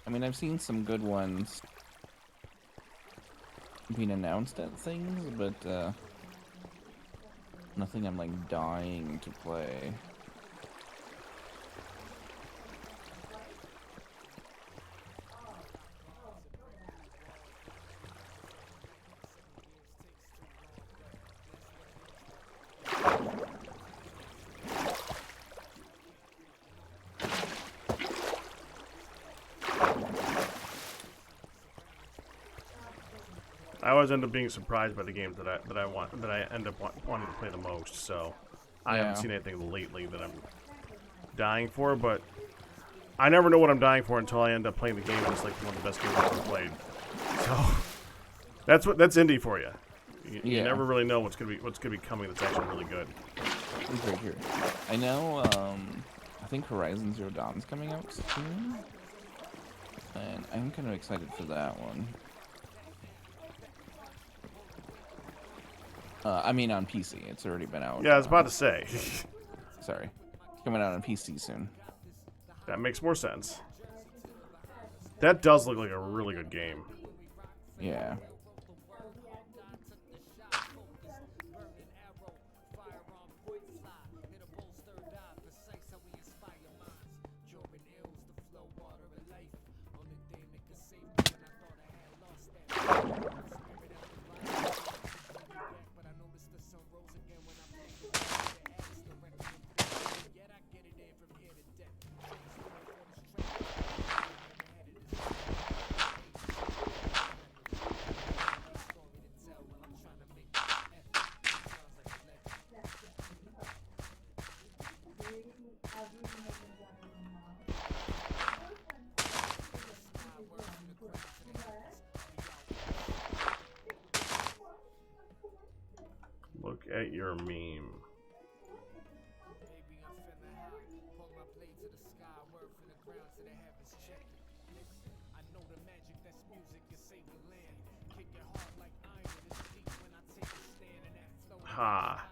I mean, I've seen some good ones being announced at things, but nothing I'm like dying to play. I always end up being surprised by the games that I end up wanting to play the most. So I haven't seen anything lately that I'm dying for, but I never know what I'm dying for until I end up playing the game and it's like one of the best games I've ever played. So that's indie for you. You never really know what's gonna be coming that's actually really good. It's right here. I know. I think Horizon Zero Dawn's coming out soon, and I'm kind of excited for that one. I mean on PC. It's already been out. Yeah, I was about to say. Sorry. It's coming out on PC soon. That makes more sense. That does look like a really good game. Yeah. Look at your meme. Ha.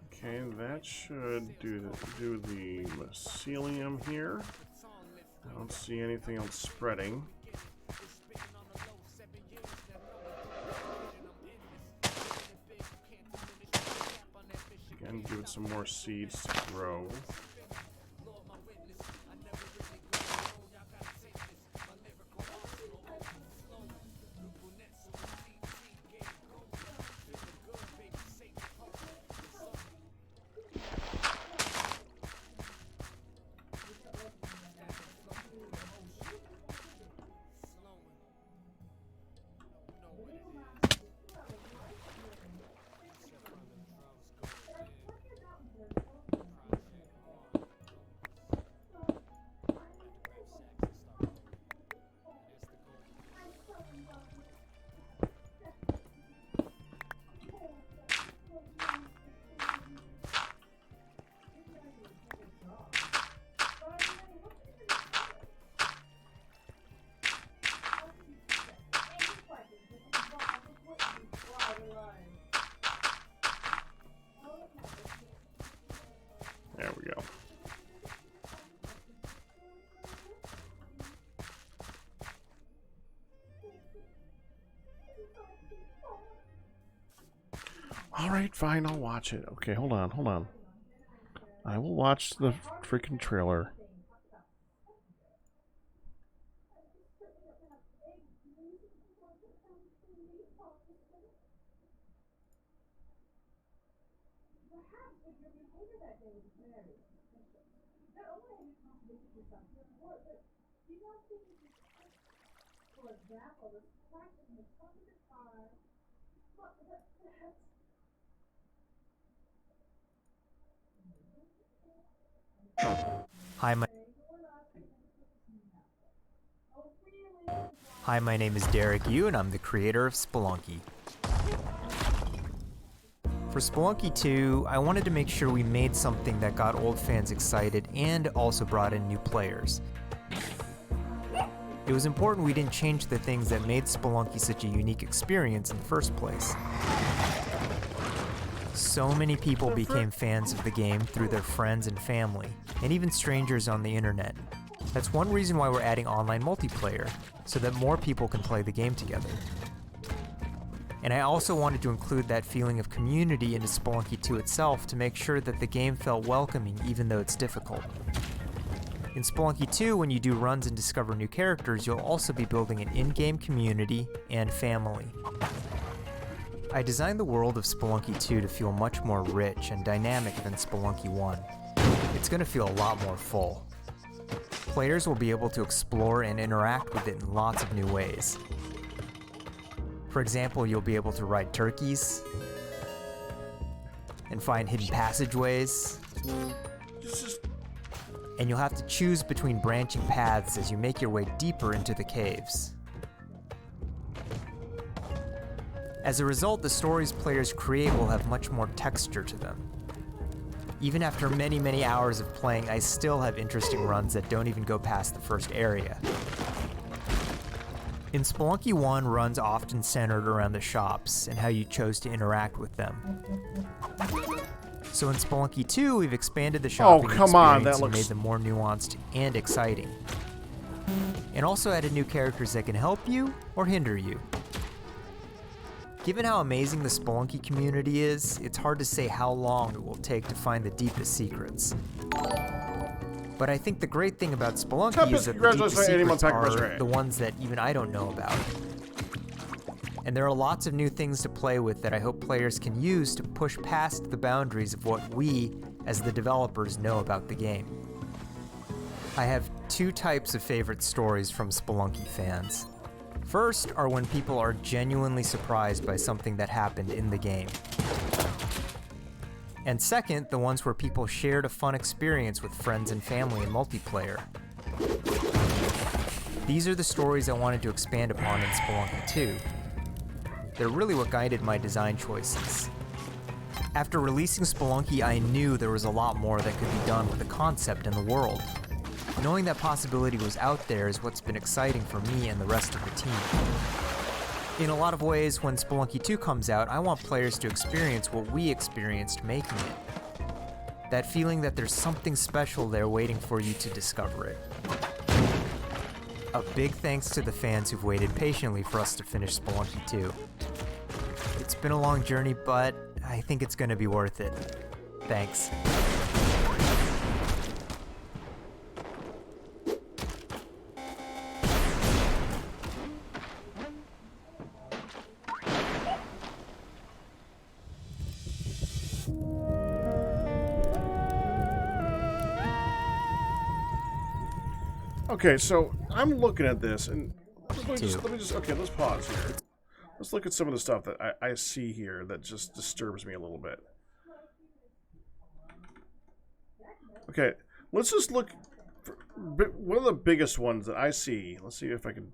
Okay, that should do the mycelium here. I don't see anything else spreading. Again, give it some more seeds to grow. we go. Alright, fine, I'll watch it. Okay, hold on, hold on. I will watch the freaking trailer. Hi, my name is Derek Yu, and I'm the creator of Spelunky. For Spelunky 2, I wanted to make sure we made something that got old fans excited and also brought in new players. It was important we didn't change the things that made Spelunky such a unique experience in the first place. So many people became fans of the game through their friends and family, and even strangers on the internet. That's one reason why we're adding online multiplayer, so that more people can play the game together. And I also wanted to include that feeling of community into Spelunky 2 itself to make sure that the game felt welcoming even though it's difficult. In Spelunky 2, when you do runs and discover new characters, you'll also be building an in-game community and family. I designed the world of Spelunky 2 to feel much more rich and dynamic than Spelunky 1. It's going to feel a lot more full. Players will be able to explore and interact with it in lots of new ways. For example, you'll be able to ride turkeys and find hidden passageways. And you'll have to choose between branching paths as you make your way deeper into the caves. As a result, the stories players create will have much more texture to them. Even after many, many hours of playing, I still have interesting runs that don't even go past the first area. In Spelunky 1, runs often centered around the shops and how you chose to interact with them. So in Spelunky 2, we've expanded the shopping experience and made them more nuanced and exciting. And also added new characters that can help you or hinder you. Given how amazing the Spelunky community is, it's hard to say how long it will take to find the deepest secrets. But I think the great thing about Spelunky is that the deepest secrets are the ones that even I don't know about. And there are lots of new things to play with that I hope players can use to push past the boundaries of what we, as the developers, know about the game. I have two types of favorite stories from Spelunky fans. First are when people are genuinely surprised by something that happened in the game. And second, the ones where people shared a fun experience with friends and family in multiplayer. These are the stories I wanted to expand upon in Spelunky 2. They're really what guided my design choices. After releasing Spelunky, I knew there was a lot more that could be done with the concept and the world. Knowing that possibility was out there is what's been exciting for me and the rest of the team. In a lot of ways, when Spelunky 2 comes out, I want players to experience what we experienced making it. That feeling that there's something special there waiting for you to discover it. A big thanks to the fans who've waited patiently for us to finish Spelunky 2. It's been a long journey, but I think it's going to be worth it. Thanks. Okay, so I'm looking at this, and let me just okay, let's pause here. Let's look at some of the stuff that I see here that just disturbs me a little bit. Okay, let's just look for one of the biggest ones that I see. Let's see if I can.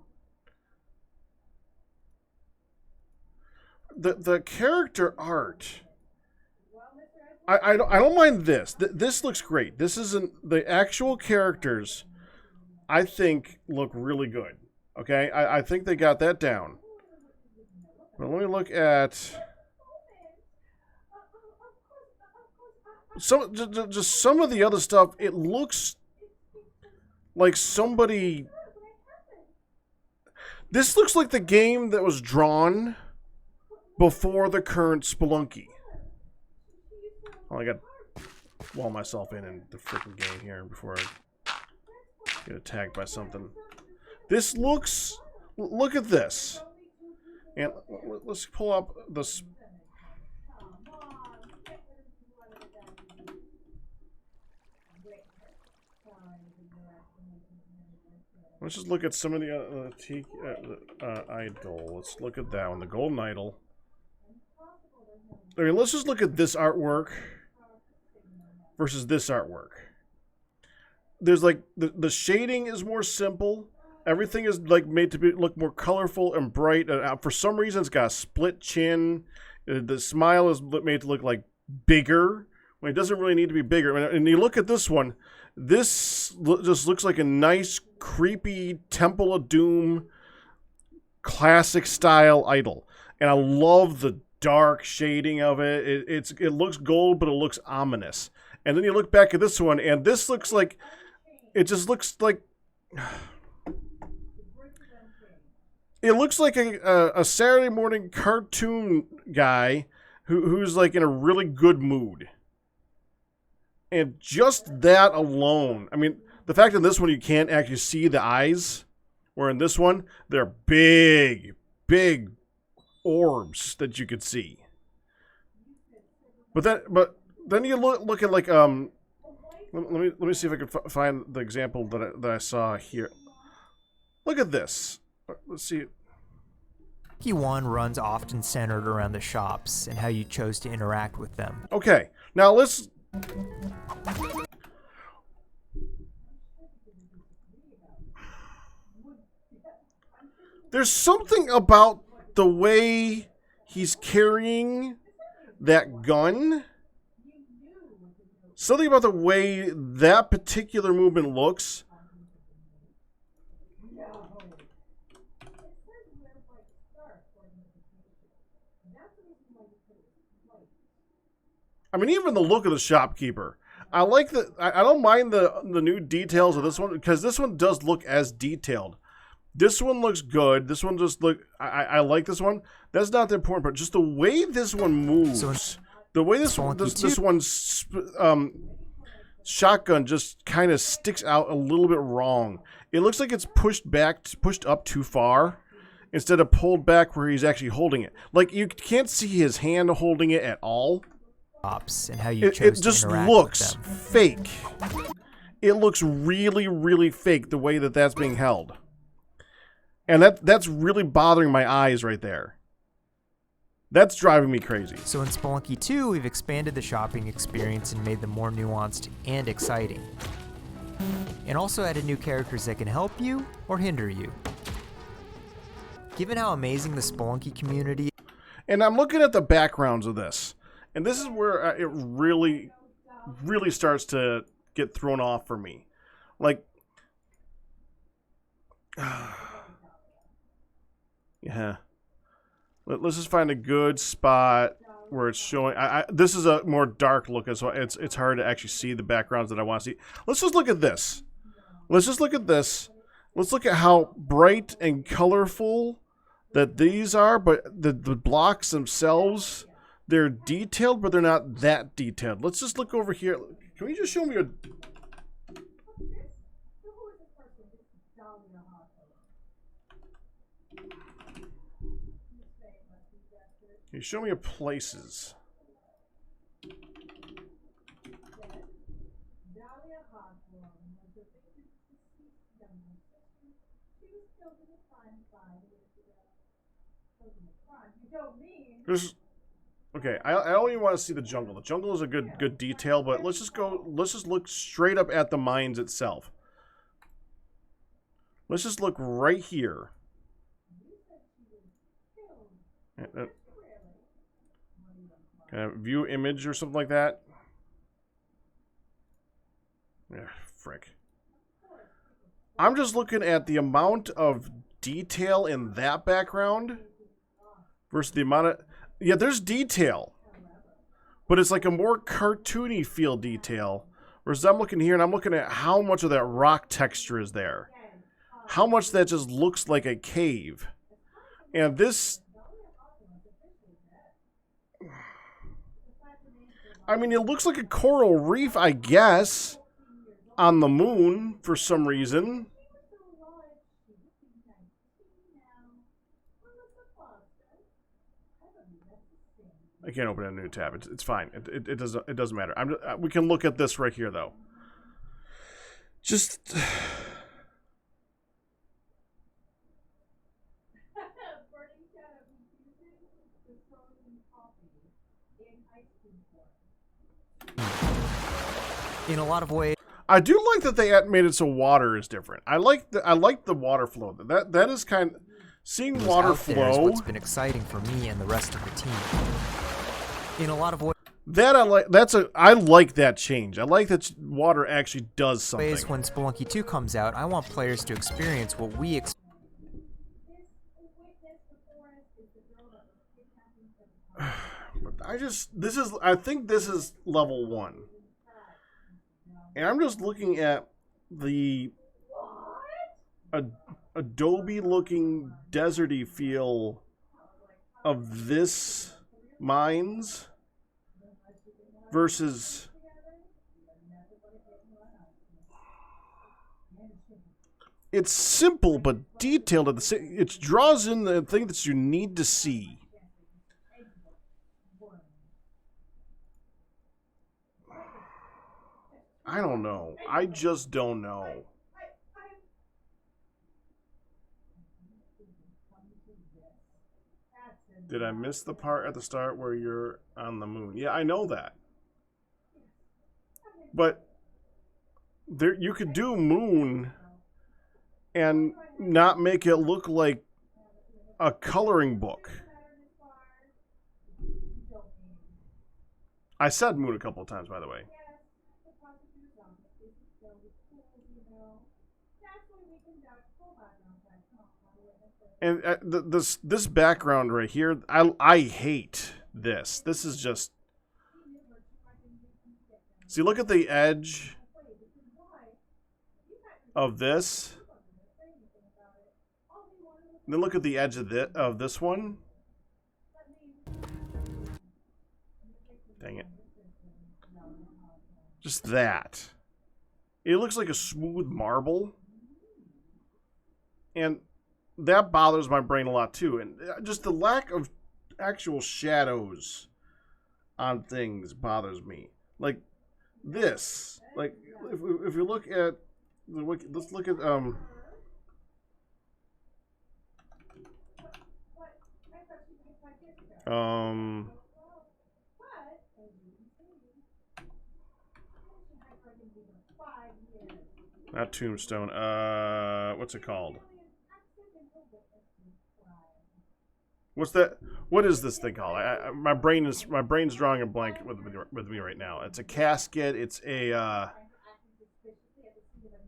The character art. I don't mind this. This looks great. This isn't the actual characters. I think look really good. Okay, I think they got that down. But let me look at. just some of the other stuff, it looks like somebody. This looks like the game that was drawn before the current Spelunky. Oh, I got to wall myself in the freaking game here before I get attacked by something. This looks. Look at this. And let's pull up this. Let's just look at some of the idol. Let's look at that one, the golden idol. I mean, let's just look at this artwork versus this artwork. There's like the shading is more simple. Everything is like made to look more colorful and bright. For some reason, it's got a split chin. The smile is made to look like bigger when it doesn't really need to be bigger. And you look at this one. This just looks like a nice, creepy Temple of Doom classic style idol. And I love the dark shading of it. It looks gold, but it looks ominous. And then you look back at this one, and this looks like, it just looks like, it looks like a Saturday morning cartoon guy who's like in a really good mood. And just that alone, I mean, the fact that in this one you can't actually see the eyes, where in this one, they're big, big orbs that you could see. But then you look at like let me see if I can find the example that I saw here. Look at this. Let's see. Spelunky 1 runs often centered around the shops and how you chose to interact with them. Okay, now let's. There's something about the way he's carrying that gun. Something about the way that particular movement looks. I mean, even the look of the shopkeeper. I like the. I don't mind the new details of this one because this one does look as detailed. This one looks good. This one just look. I like this one. That's not the important part. Just the way this one moves. So the way this one's shotgun just kind of sticks out a little bit wrong. It looks like it's pushed up too far instead of pulled back where he's actually holding it. Like you can't see his hand holding it at all. And how you chose it just to interact looks with them. fake. It looks really, really fake the way that that's being held. And that's really bothering my eyes right there. That's driving me crazy. So in Spelunky 2, we've expanded the shopping experience and made them more nuanced and exciting. And also added new characters that can help you or hinder you. Given how amazing the Spelunky community is, and I'm looking at the backgrounds of this. And this is where it really, really starts to get thrown off for me. Like, yeah. Let's just find a good spot where it's showing. This is a more dark look, so it's hard to actually see the backgrounds that I want to see. Let's just look at this. Let's just look at this. Let's look at how bright and colorful that these are, but the blocks themselves. They're detailed, but they're not that detailed. Let's just look over here. Can we just show me a... Can you show me a places? There's... Okay, I only want to see the jungle. The jungle is a good detail, but let's just look straight up at the mines itself. Let's just look right here. Can I view image or something like that? Yeah, frick. I'm just looking at the amount of detail in that background versus the amount of... Yeah, there's detail. but it's like a more cartoony feel detail. Whereas I'm looking here and I'm looking at how much of that rock texture is there. How much that just looks like a cave. And this... I mean, it looks like a coral reef, I guess, on the moon for some reason. I can't open a new tab. It's fine. It doesn't matter. We can look at this right here though. Just In a lot of ways, I do like that they made it so water is different. I like the water flow. That is kind of seeing water out there is flow. what's been exciting for me and the rest of the team. In a lot of ways, That I like. I like that change. I like that water actually does something. when Spelunky 2 comes out, I want players to experience what we But I think this is level 1. And I'm just looking at the Adobe looking deserty feel of this mines versus it's simple but detailed at the same. It draws in the thing that you need to see. I don't know. I just don't know. Did I miss the part at the start where you're on the moon? Yeah, I know that. But there, you could do moon and not make it look like a coloring book. I said moon a couple of times, by the way. And this background right here, I hate this. This is just... See, look at the edge of this. And then look at the edge of this one. Dang it. Just that. It looks like a smooth marble. And that bothers my brain a lot too. And just the lack of actual shadows on things bothers me. Like this. Like if you look at let's look at not Tombstone. What's it called? What's that? What is this thing called? My brain's drawing a blank with me right now. It's a casket. It's a.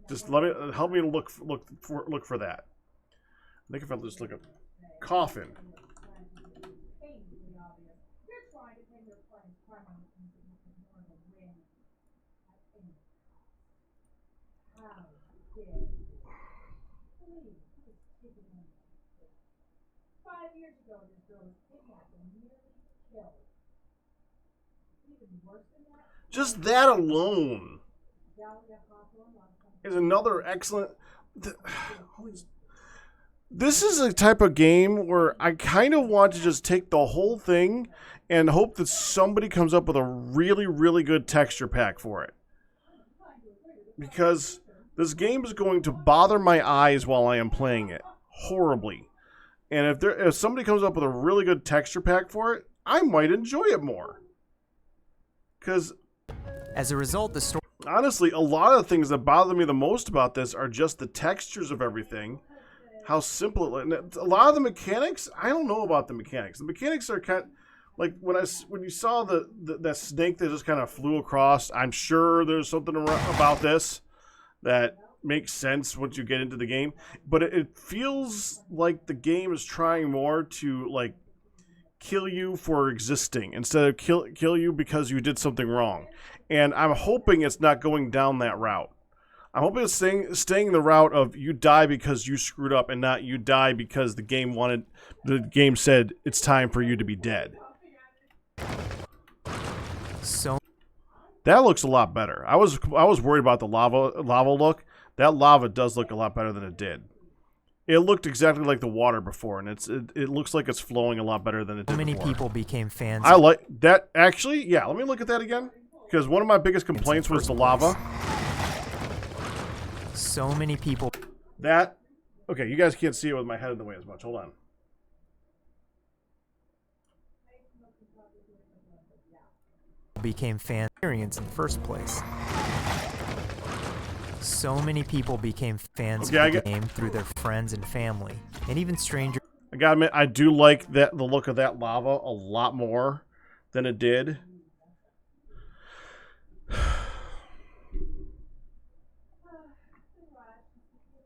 Just help me look for that. I think if I just look at coffin. Just that alone is another excellent. This is a type of game where I kind of want to just take the whole thing and hope that somebody comes up with a really, really good texture pack for it. Because this game is going to bother my eyes while I am playing it horribly. And if somebody comes up with a really good texture pack for it, I might enjoy it more. Because As a result, the story... Honestly, a lot of the things that bother me the most about this are just the textures of everything. How simple it is. A lot of the mechanics, I don't know about the mechanics. The mechanics are kind of... Like, when you saw that snake that just kind of flew across, I'm sure there's something about this that makes sense once you get into the game. But it feels like the game is trying more to, like, kill you for existing instead of kill you because you did something wrong. And I'm hoping it's not going down that route. I'm hoping it's staying the route of you die because you screwed up and not you die because the game said it's time for you to be dead. So That looks a lot better. I was worried about the lava look. That lava does look a lot better than it did. It looked exactly like the water before, and it looks like it's flowing a lot better than it did many before. people became fans. I like that. Actually, yeah, let me look at that again. Because one of my biggest complaints was the lava. So many people That, okay, you guys can't see it with my head in the way as much. Hold on. became fan experience in the first place. So many people became fans of the game through their friends and family, and even strangers. I gotta admit, I do like the look of that lava a lot more than it did.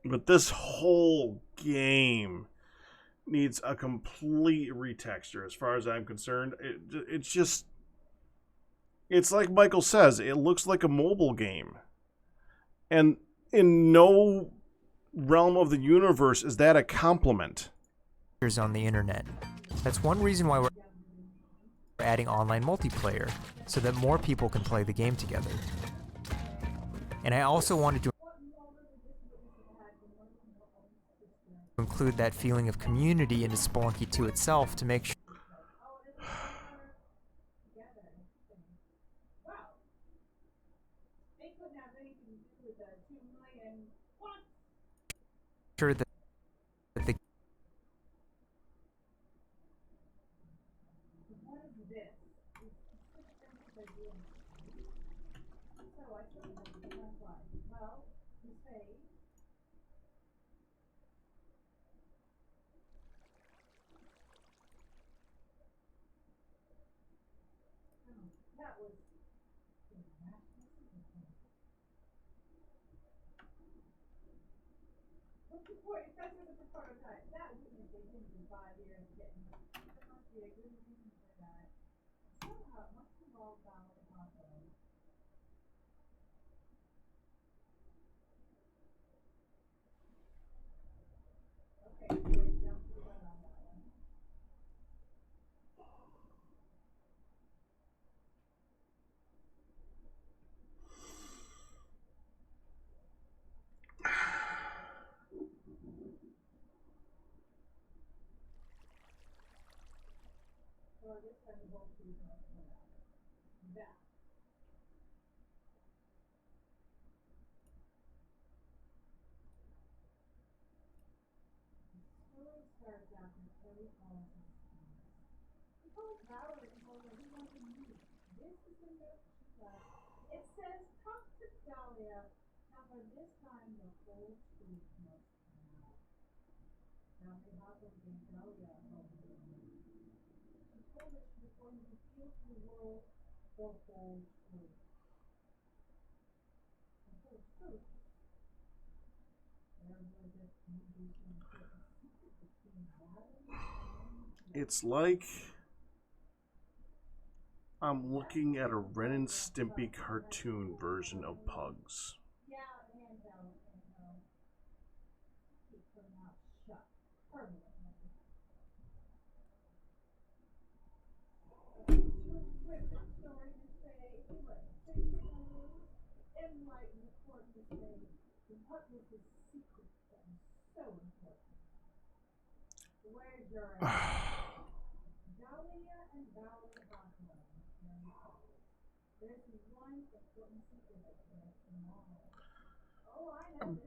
But this whole game needs a complete retexture as far as I'm concerned. It's just... It's like Michael says, it looks like a mobile game. And in no realm of the universe is that a compliment. On the internet. That's one reason why we're adding online multiplayer, so that more people can play the game together. And I also wanted to include that feeling of community into Spelunky 2 itself to make sure that the It's like I'm looking at a Ren and Stimpy cartoon version of Pugs.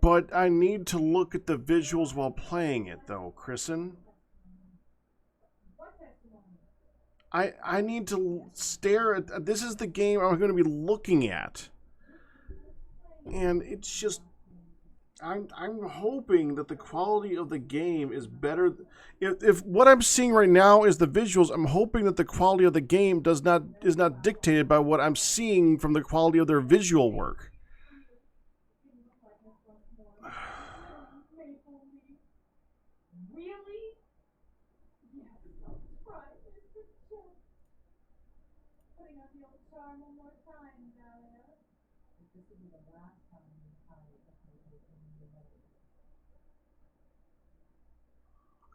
But I need to look at the visuals while playing it, though, Kristen. I need to stare at... This is the game I'm going to be looking at. And it's just... I'm hoping that the quality of the game is better. If what I'm seeing right now is the visuals, I'm hoping that the quality of the game is not dictated by what I'm seeing from the quality of their visual work.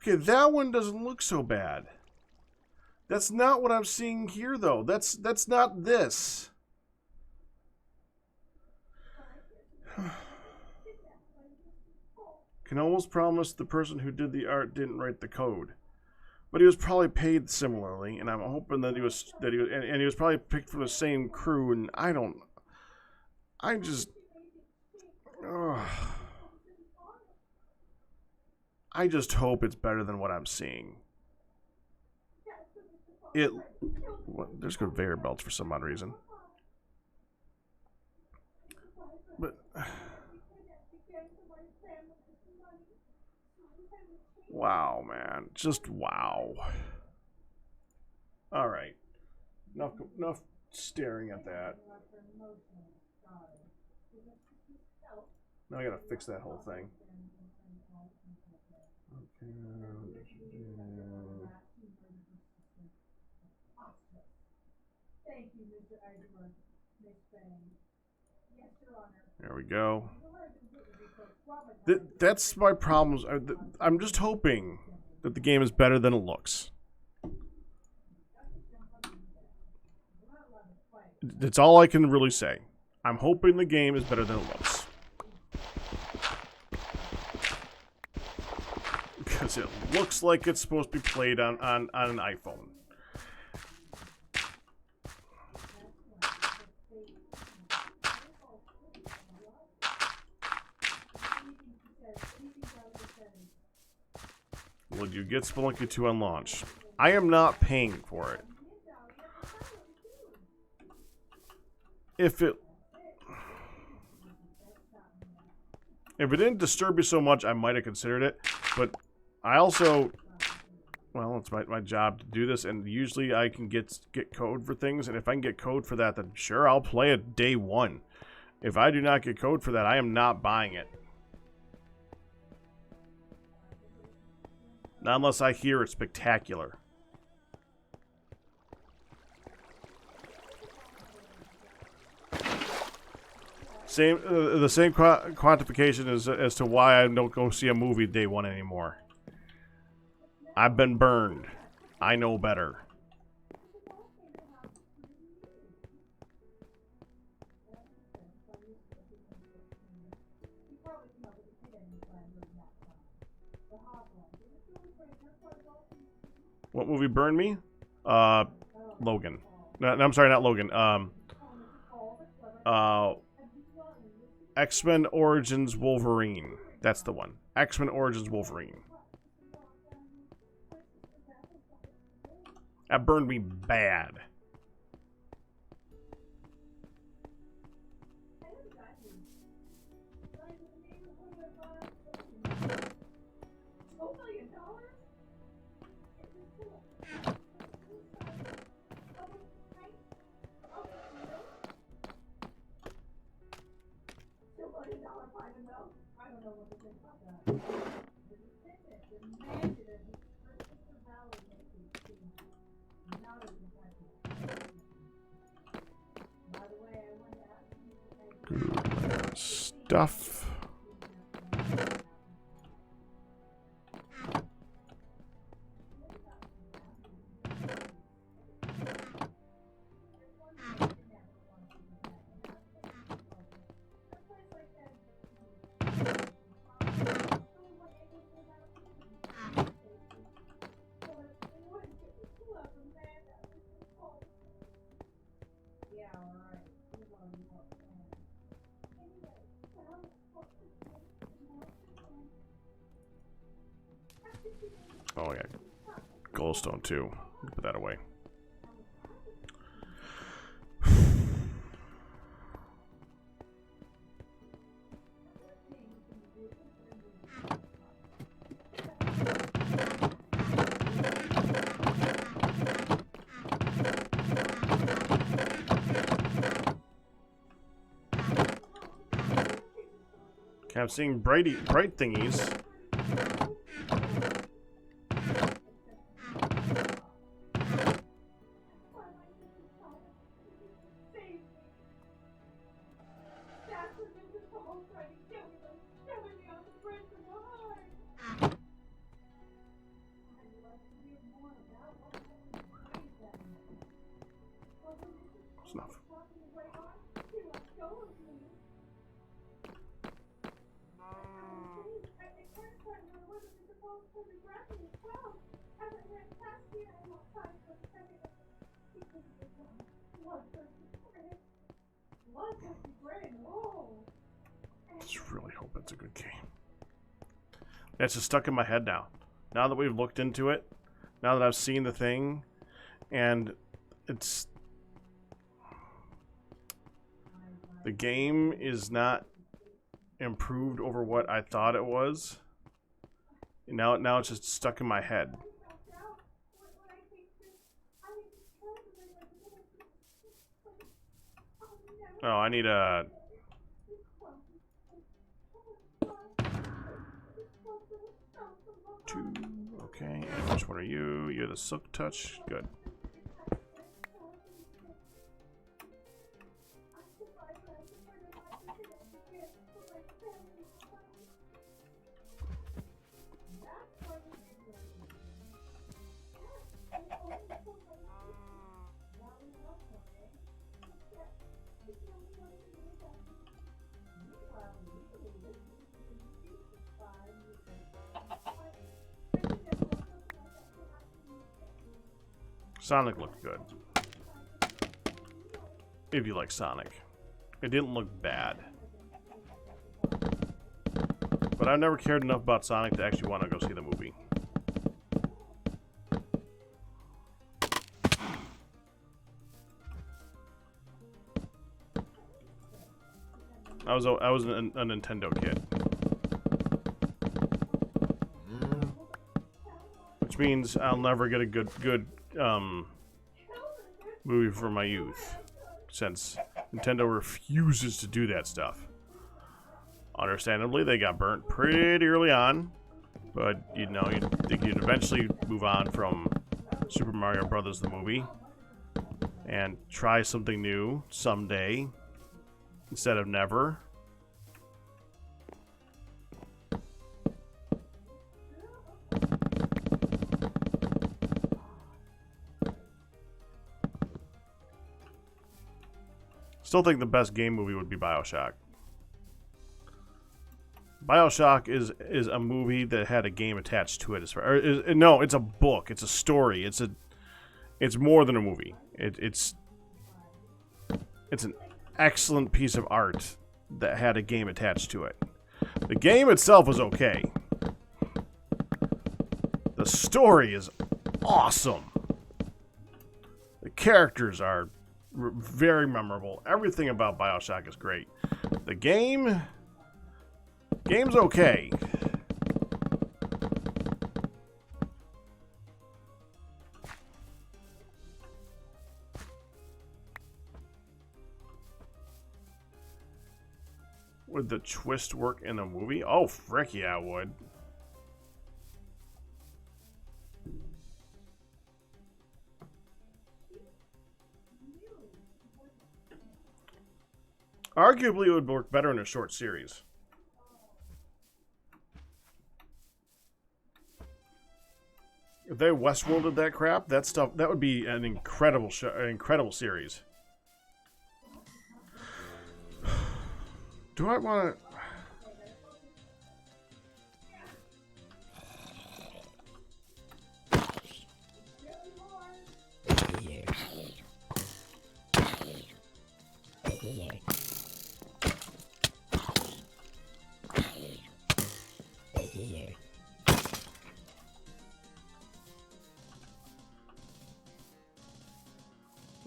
Okay, that one doesn't look so bad. That's not what I'm seeing here, though. That's not this. Can almost promise the person who did the art didn't write the code, but he was probably paid similarly, and I'm hoping that he was and he was probably picked from the same crew. And I just, I just hope it's better than what I'm seeing. There's conveyor belts for some odd reason. But wow, man, just wow. All right, enough staring at that. Now I gotta fix that whole thing. There we go. That's my problems. I'm just hoping that the game is better than it looks. That's all I can really say. I'm hoping the game is better than it looks. Because it looks like it's supposed to be played on an iPhone. Will you get Spelunky 2 on launch? I am not paying for it. If it didn't disturb me so much, I might have considered it. But I also, well, it's my job to do this, and usually I can get code for things, and if I can get code for that, then sure, I'll play it day one. If I do not get code for that, I am not buying it. Not unless I hear it's spectacular. The same quantification as to why I don't go see a movie day one anymore. I've been burned. I know better. What movie burned me? Logan. No, I'm sorry, not Logan. X-Men Origins Wolverine. That's the one. X-Men Origins Wolverine. That burned me bad. Good stuff. Oh yeah, Goldstone too. Put that away. Okay, I'm seeing bright thingies. Snuff. Just really hope it's a good game. It's just stuck in my head now. Now that we've looked into it, now that I've seen the thing, and it's... The game is not improved over what I thought it was. Now it's just stuck in my head. Oh, I need a... Two. Okay, and which one are you? You're the Silk Touch. Good. Sonic looked good. If you like Sonic. It didn't look bad. But I've never cared enough about Sonic to actually want to go see the movie. I was a Nintendo kid. Which means I'll never get a good movie for my youth, since Nintendo refuses to do that stuff. Understandably, they got burnt pretty early on, but you know, you'd think you'd eventually move on from Super Mario Brothers the movie and try something new someday instead of never. Still think the best game movie would be BioShock. BioShock is a movie that had a game attached to it. No, it's a book. It's a story. It's more than a movie. It's an excellent piece of art that had a game attached to it. The game itself was okay. The story is awesome. The characters are very memorable. Everything about BioShock is great. The game's okay. Would the twist work in a movie? Oh, frick yeah, it would. Arguably, it would work better in a short series. If they Westworlded that crap, that would be an incredible show, an incredible series. Do I want to?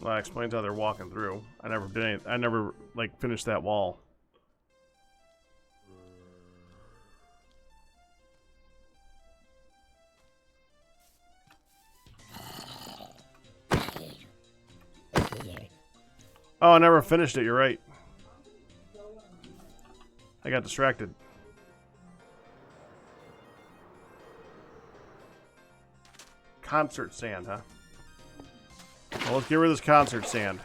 Well, that explains how they're walking through. I never did anything. I never like finished that wall. Oh, I never finished it. You're right. I got distracted. Concert sand, huh? Well, let's get rid of this concert sand.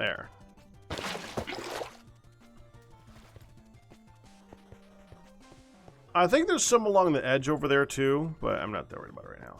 There. I think there's some along the edge over there too, but I'm not that worried about it right now.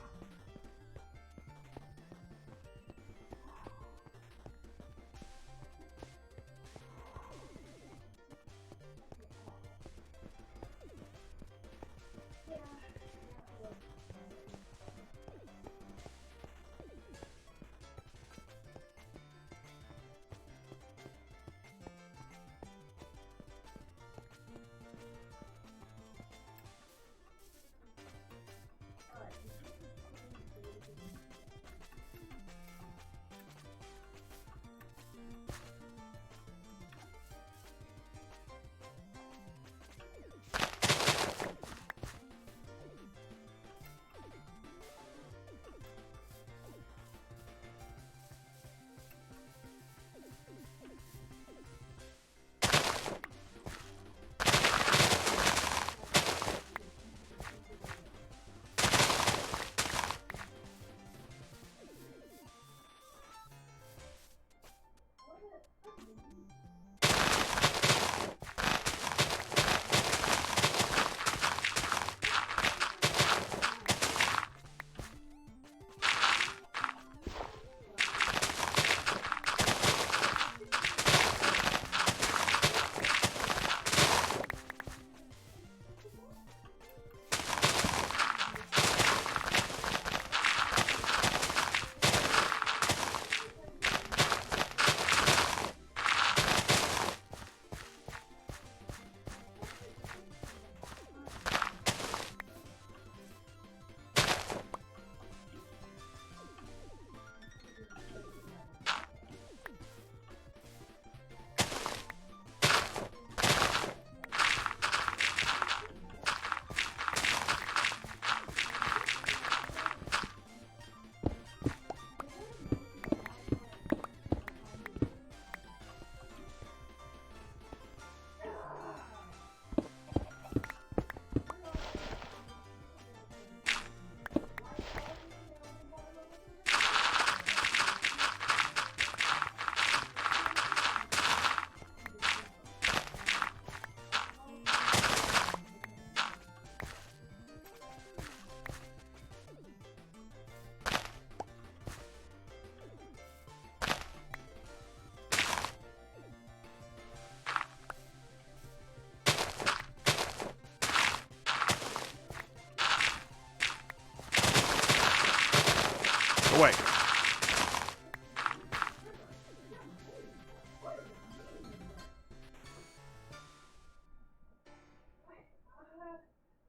Away.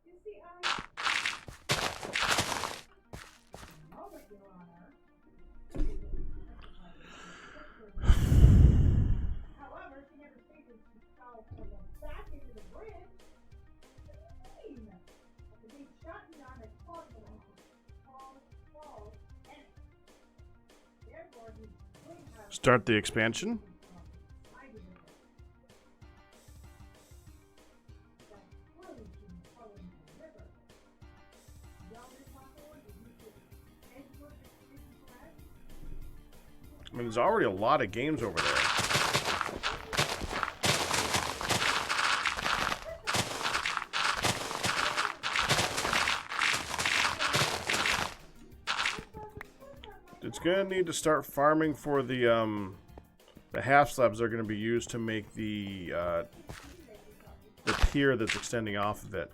You see, oh, Your Honor. However, she never stated she fell from the back into the bridge. What do you mean? They shot down a car fall, and therefore he would have Start the expansion. I mean, there's already a lot of games over there. It's gonna need to start farming for the half slabs that are gonna be used to make the pier that's extending off of it.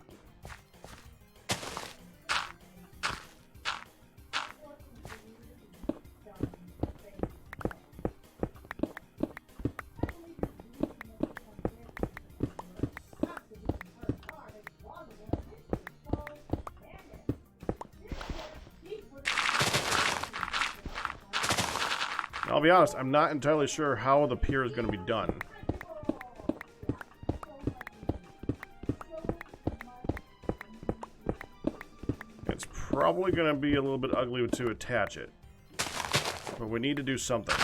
I'll be honest, I'm not entirely sure how the pier is going to be done. It's probably going to be a little bit ugly to attach it. But we need to do something.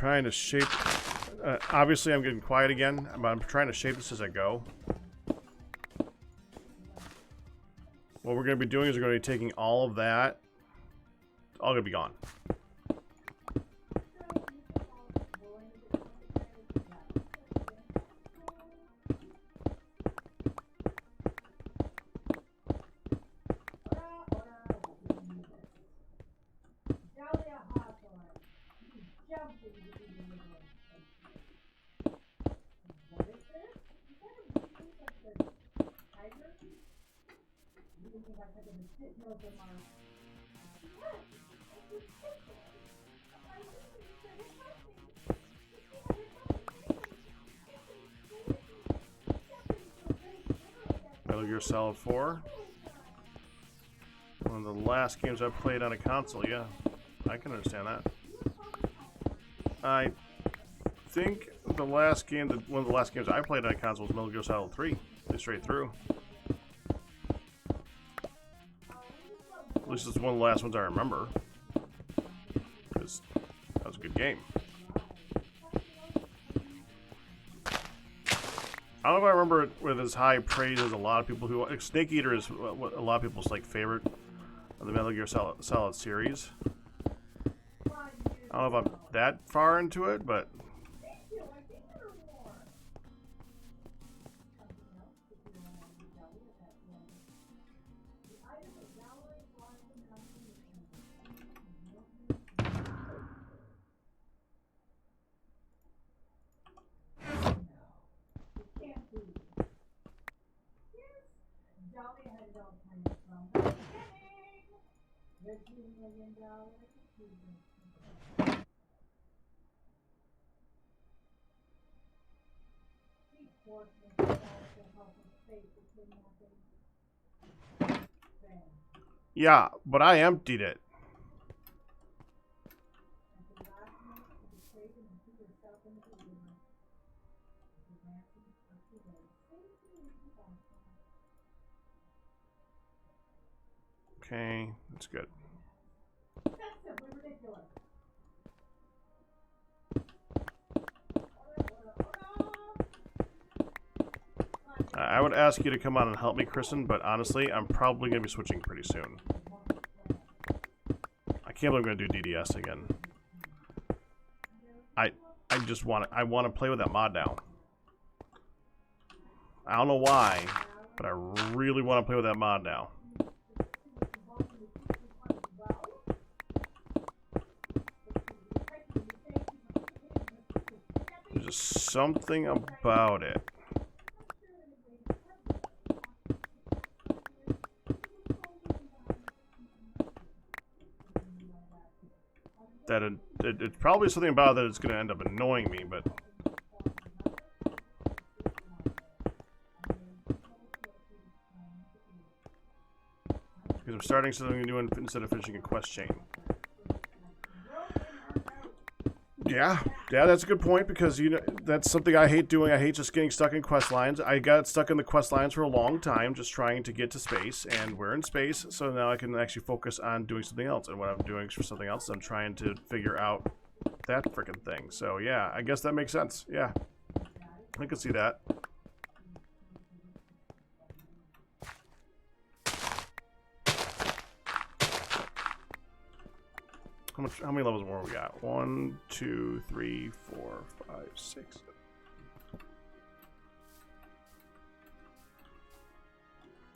trying to shape... obviously, I'm getting quiet again, but I'm trying to shape this as I go. What we're going to be doing is we're going to be taking all of that. It's all going to be gone. Metal Gear Solid 4. One of the last games I played on a console, yeah. I can understand that. I think the last game, one of the last games I played on a console was Metal Gear Solid 3. Straight through. At least it's one of the last ones I remember. Because that was a good game. I don't know if I remember it with as high praise as a lot of people who... Snake Eater is what a lot of people's like favorite of the Metal Gear Solid series. I don't know if I'm that far into it, but... Yeah, but I emptied it. Okay, that's good. I would ask you to come on and help me, Kristen, but honestly, I'm probably going to be switching pretty soon. I can't believe I'm going to do DDS again. I just want to, I want to play with that mod now. I don't know why, but I really want to play with that mod now. There's just something about it. That it's probably something about that it's going to end up annoying me, but... Because I'm starting something new instead of finishing a quest chain. Yeah, that's a good point, because you know that's something I hate doing. I hate just getting stuck in quest lines. I got stuck in the quest lines for a long time, just trying to get to space, and we're in space, so now I can actually focus on doing something else. And what I'm doing for something else, I'm trying to figure out that freaking thing. So yeah, I guess that makes sense. Yeah, I can see that. How many levels more we got? 1, 2, 3, 4, 5, 6.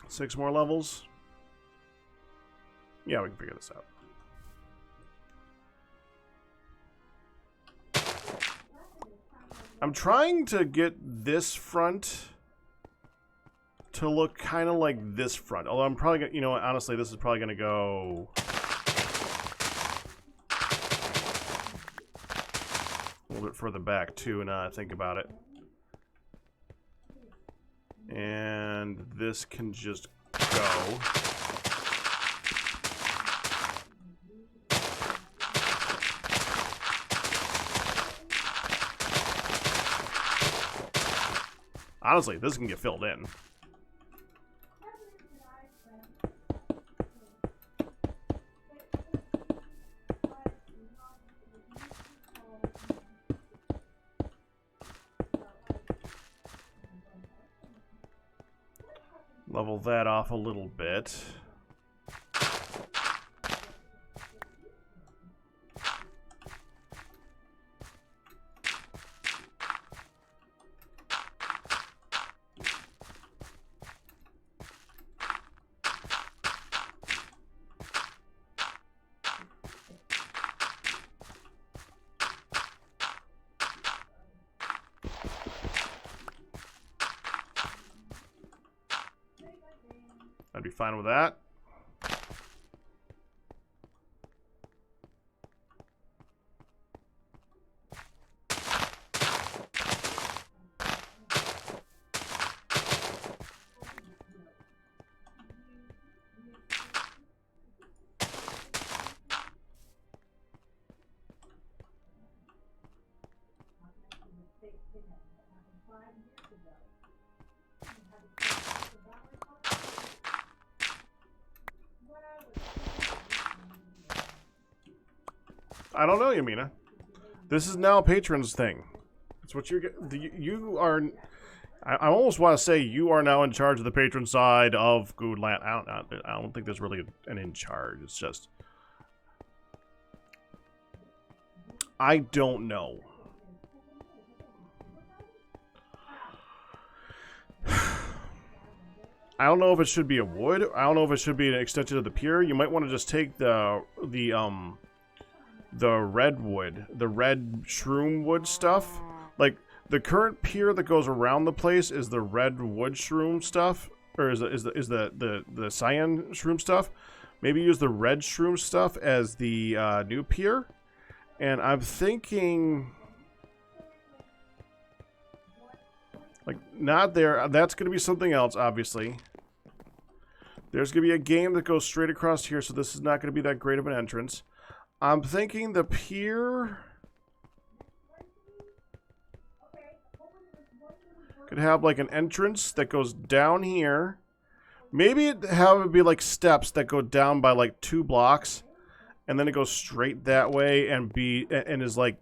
6 more levels? Yeah, we can figure this out. I'm trying to get this front to look kind of like this front. Although I'm probably gonna, you know what, honestly, this is probably gonna go a little bit further back too, now I think about it. And this can just go. Honestly, this can get filled in. level that off a little bit. I'd be fine with that. I don't know, Yamina. This is now a patron's thing. It's what you are. I almost want to say you are now in charge of the patron side of Goodland. I don't think there's really an in charge. It's just I don't know. I don't know if it should be a wood. I don't know if it should be an extension of the pier. You might want to just take the redwood, the red shroom wood stuff. Like the current pier that goes around the place is the red wood shroom stuff, or is the cyan shroom stuff. Maybe use the red shroom stuff as the new pier. And I'm thinking, like, not there. That's going to be something else, obviously. There's going to be a game that goes straight across here, so this is not going to be that great of an entrance. I'm thinking the pier could have like an entrance that goes down here. Maybe have it be like steps that go down by like 2 blocks, and then it goes straight that way and is like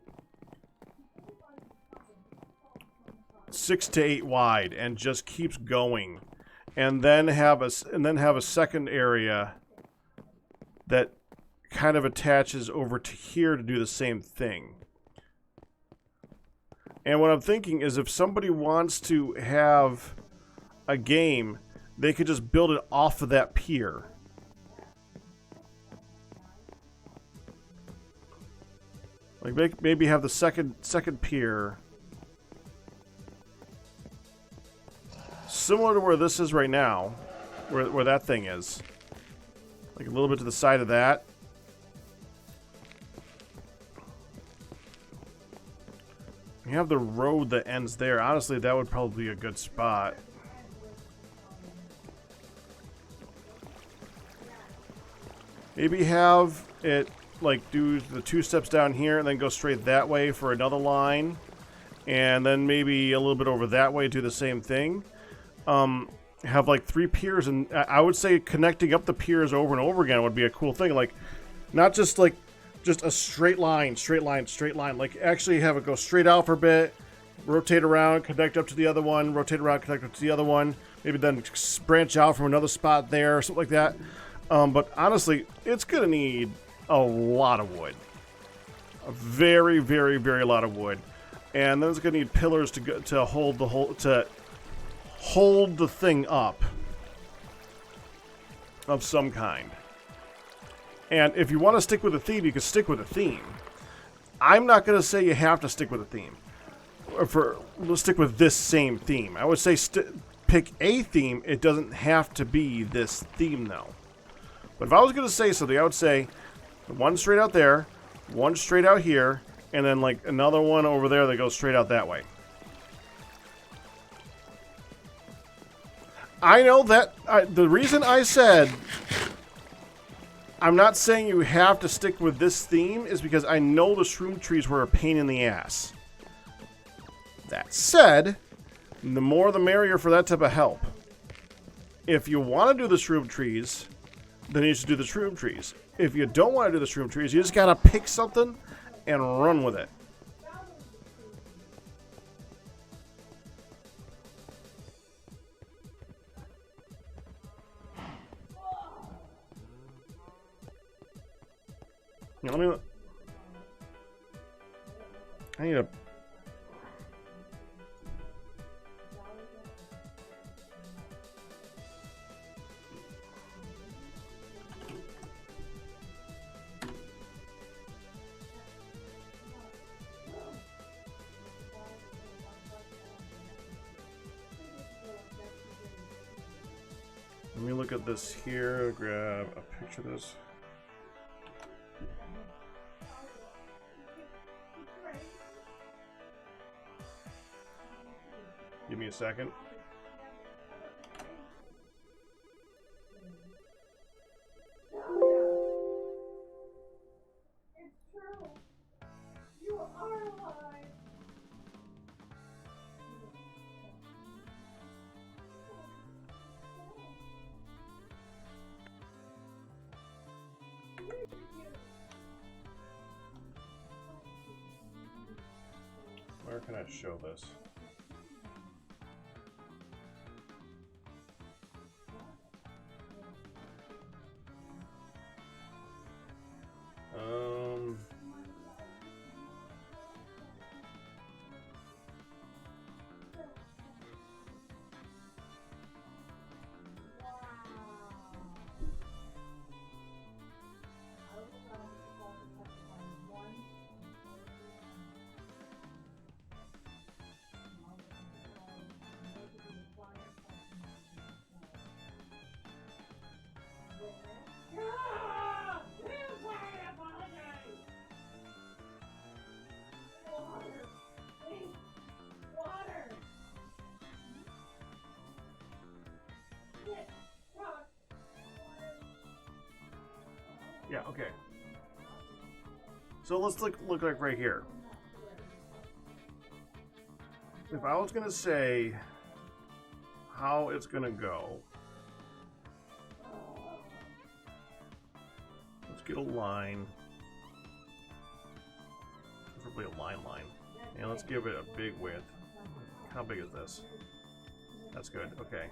6 to 8 wide and just keeps going, and then have a second area that kind of attaches over to here to do the same thing. And what I'm thinking is if somebody wants to have a game, they could just build it off of that pier. Like maybe have the second pier similar to where this is right now, where that thing is. Like a little bit to the side of that. You have the road that ends there. Honestly, that would probably be a good spot. Maybe have it, like, do the 2 steps down here and then go straight that way for another line. And then maybe a little bit over that way, do the same thing. Have, like, 3 piers. And I would say connecting up the piers over and over again would be a cool thing. Like, not just, like, just a straight line, straight line, straight line. Like, actually have it go straight out for a bit, rotate around, connect up to the other one, rotate around, connect up to the other one. Maybe then branch out from another spot there, or something like that. But honestly, it's going to need a lot of wood. A very, very, very lot of wood. And then it's going to need pillars to hold the thing up of some kind. And if you want to stick with a theme, you can stick with a theme. I'm not going to say you have to stick with a theme. Let's stick with this same theme. I would say pick a theme. It doesn't have to be this theme, though. But if I was going to say something, I would say one straight out there, one straight out here, and then like another one over there that goes straight out that way. I know that the reason I said I'm not saying you have to stick with this theme is because I know the shroom trees were a pain in the ass. That said, the more the merrier for that type of help. If you want to do the shroom trees, then you should do the shroom trees. If you don't want to do the shroom trees, you just gotta pick something and run with it. Let me. I need a. Let me look at this here, grab a picture of this. Give me a second. It's true. You are alive. Where can I show this? Yeah, okay. So let's look like right here. If I was gonna say how it's gonna go, let's get a line. Preferably a line. And let's give it a big width. How big is this? That's good, okay.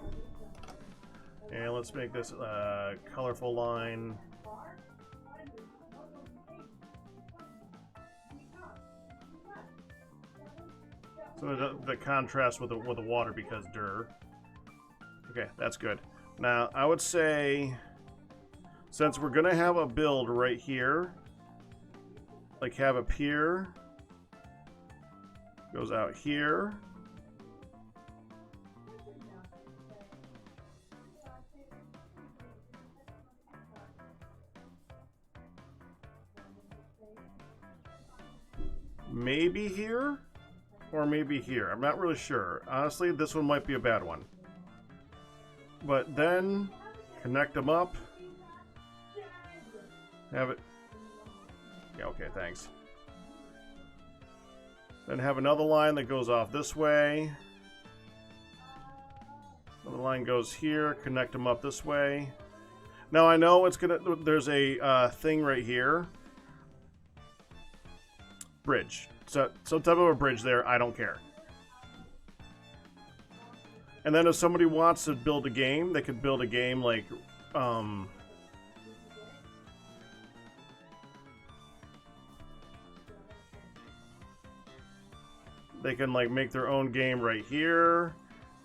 And let's make this a colorful line. So the contrast with the water because dirt. Okay, that's good. Now I would say, since we're gonna have a build right here, like have a pier, goes out here. Maybe here? Or maybe here. I'm not really sure. Honestly, this one might be a bad one. But then, connect them up. Have it... Yeah, okay, thanks. Then have another line that goes off this way. Another line goes here. Connect them up this way. Now, I know it's gonna... There's a thing right here. Bridge. So some type of a bridge there, I don't care. And then if somebody wants to build a game, they could build a game like they can like make their own game right here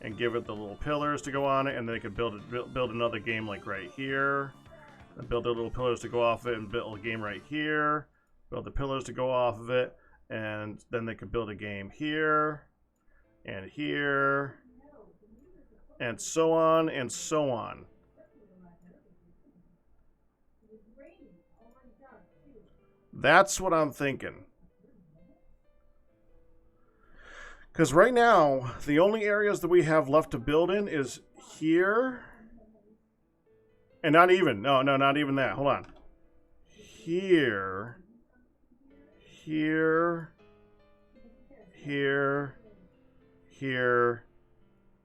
and give it the little pillars to go on it, and they could build another game like right here. And build their little pillars to go off it and build a game right here. Build the pillars to go off of it. And then they could build a game here, and here, and so on, and so on. That's what I'm thinking. Because right now, the only areas that we have left to build in is here. And not even, no, not even that. Hold on. Here. Here, here, here,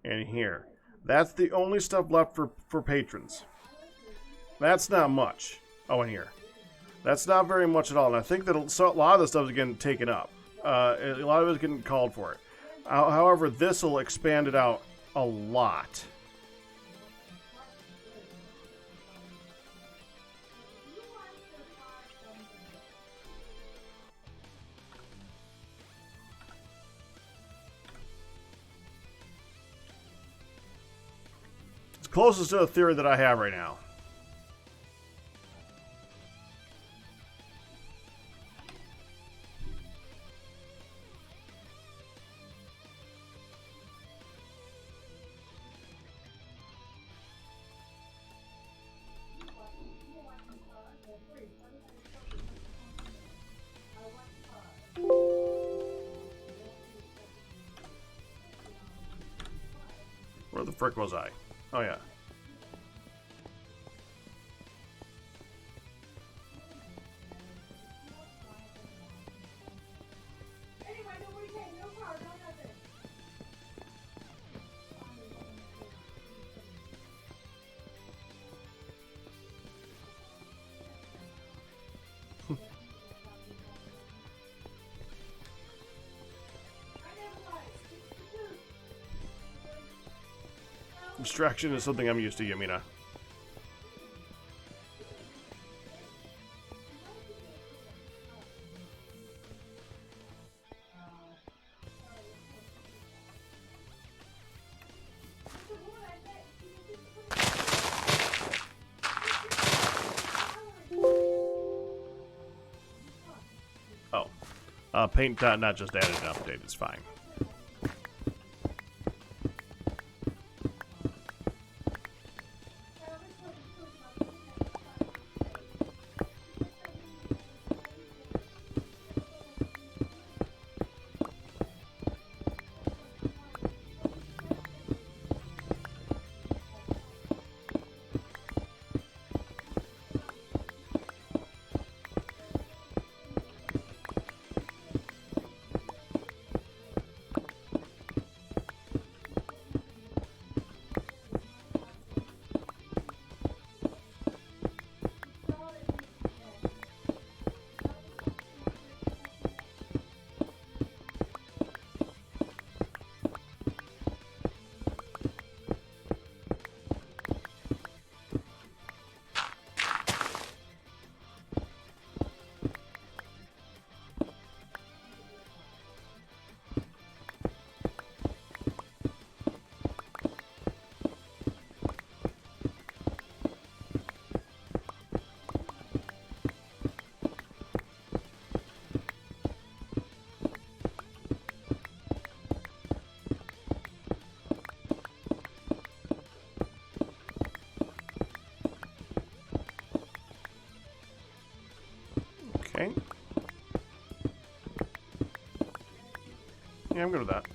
and here. That's the only stuff left for patrons. That's not much. Oh, and here. That's not very much at all. And I think that a lot of this stuff is getting taken up. A lot of it is getting called for it. However, this will expand it out a lot. closest to the theory that I have right now. Where the frick was I? Oh yeah. Anyway, nobody came, no car, no nothing. Distraction is something I'm used to, Yamina. Oh. Paint not just added an update, it's fine. Okay. Yeah, I'm good with that.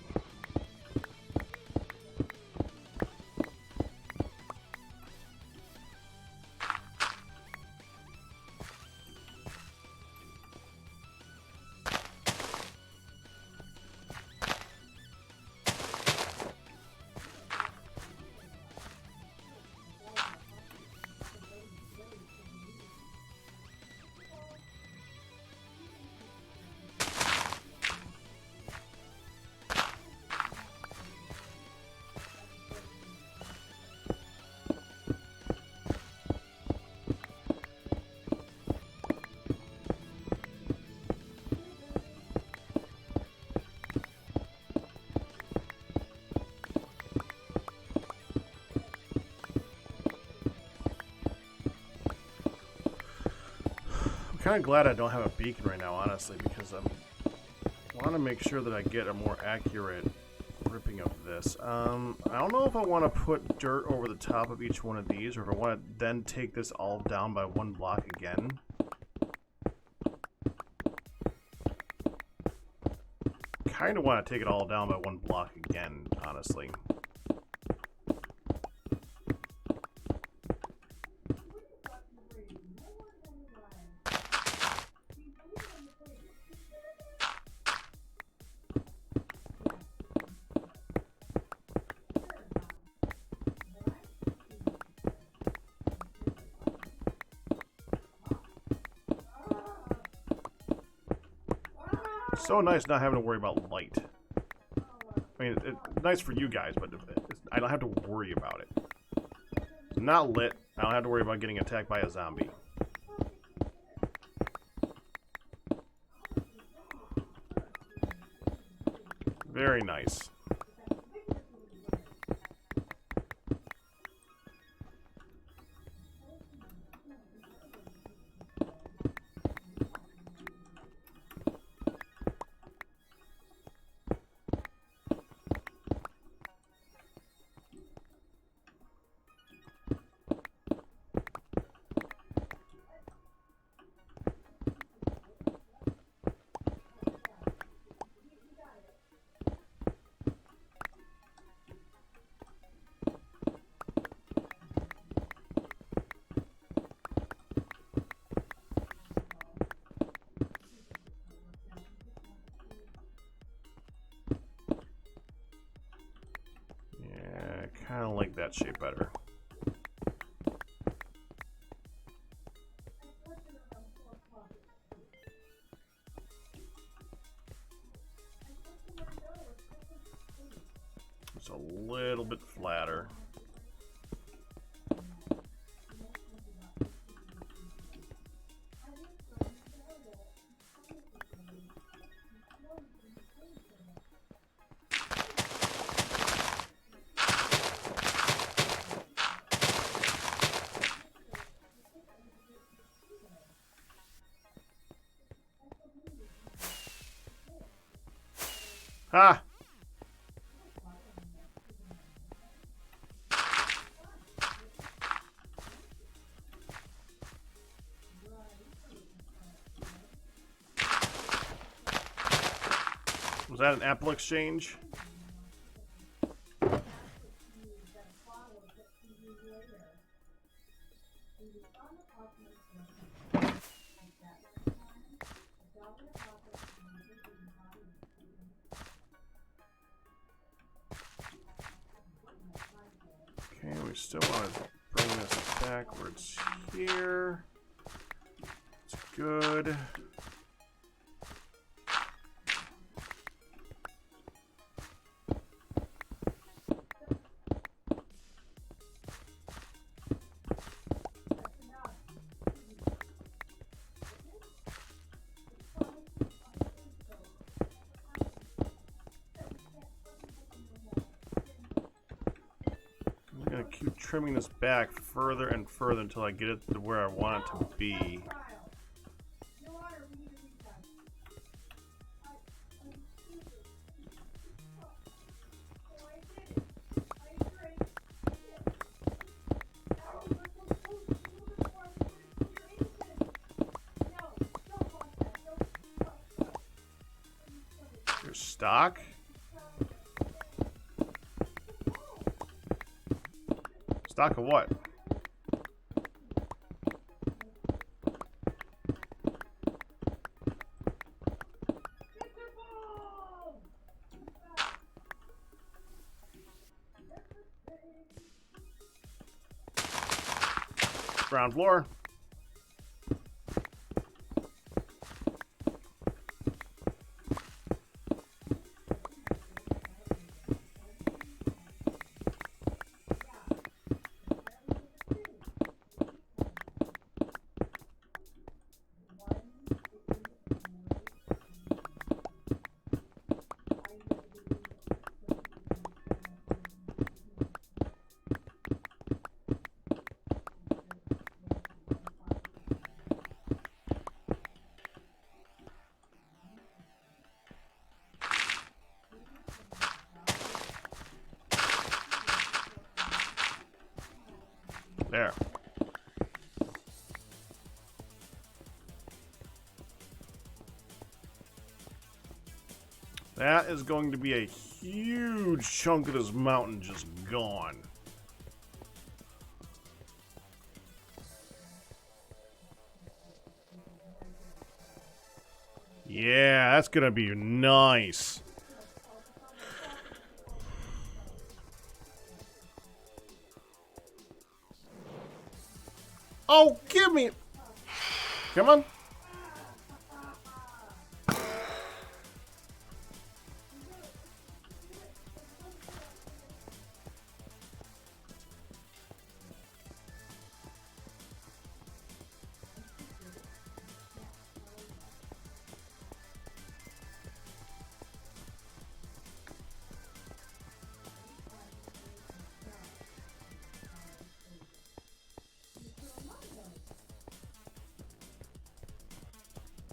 Kind of glad I don't have a beacon right now, honestly, because I want to make sure that I get a more accurate ripping of this. I don't know if I want to put dirt over the top of each one of these, or if I want to then take this all down by one block again. Kind of want to take it all down by one block again, honestly. So nice not having to worry about light. I mean, it's nice for you guys, but I don't have to worry about it. It's not lit. I don't have to worry about getting attacked by a zombie. Very nice. that shape better. It's a little bit flatter. Ha! Was that an apple exchange? Okay, we still want to bring this backwards here. It's good. I'm gonna keep trimming this back further and further until I get it to where I want it to be. Your stock? Stock of what? Ground floor. There. That is going to be a huge chunk of this mountain just gone. Yeah, that's gonna be nice. Oh, give me... Come on.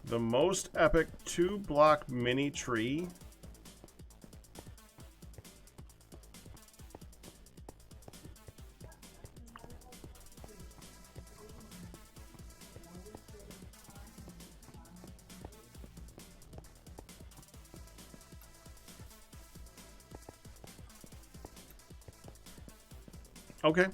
The most epic 2-block mini tree. Okay.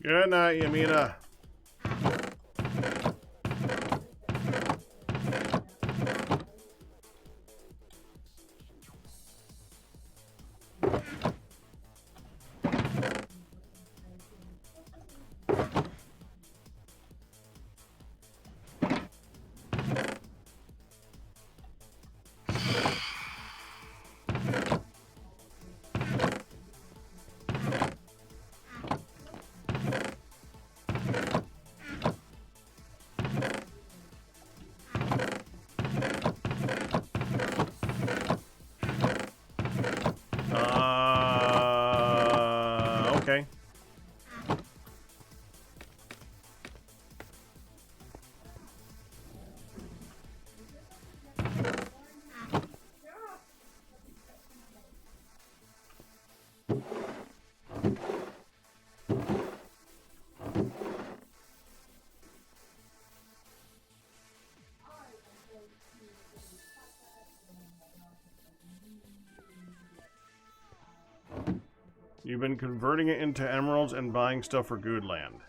Good night, Yamina. Okay. You've been converting it into emeralds and buying stuff for good land.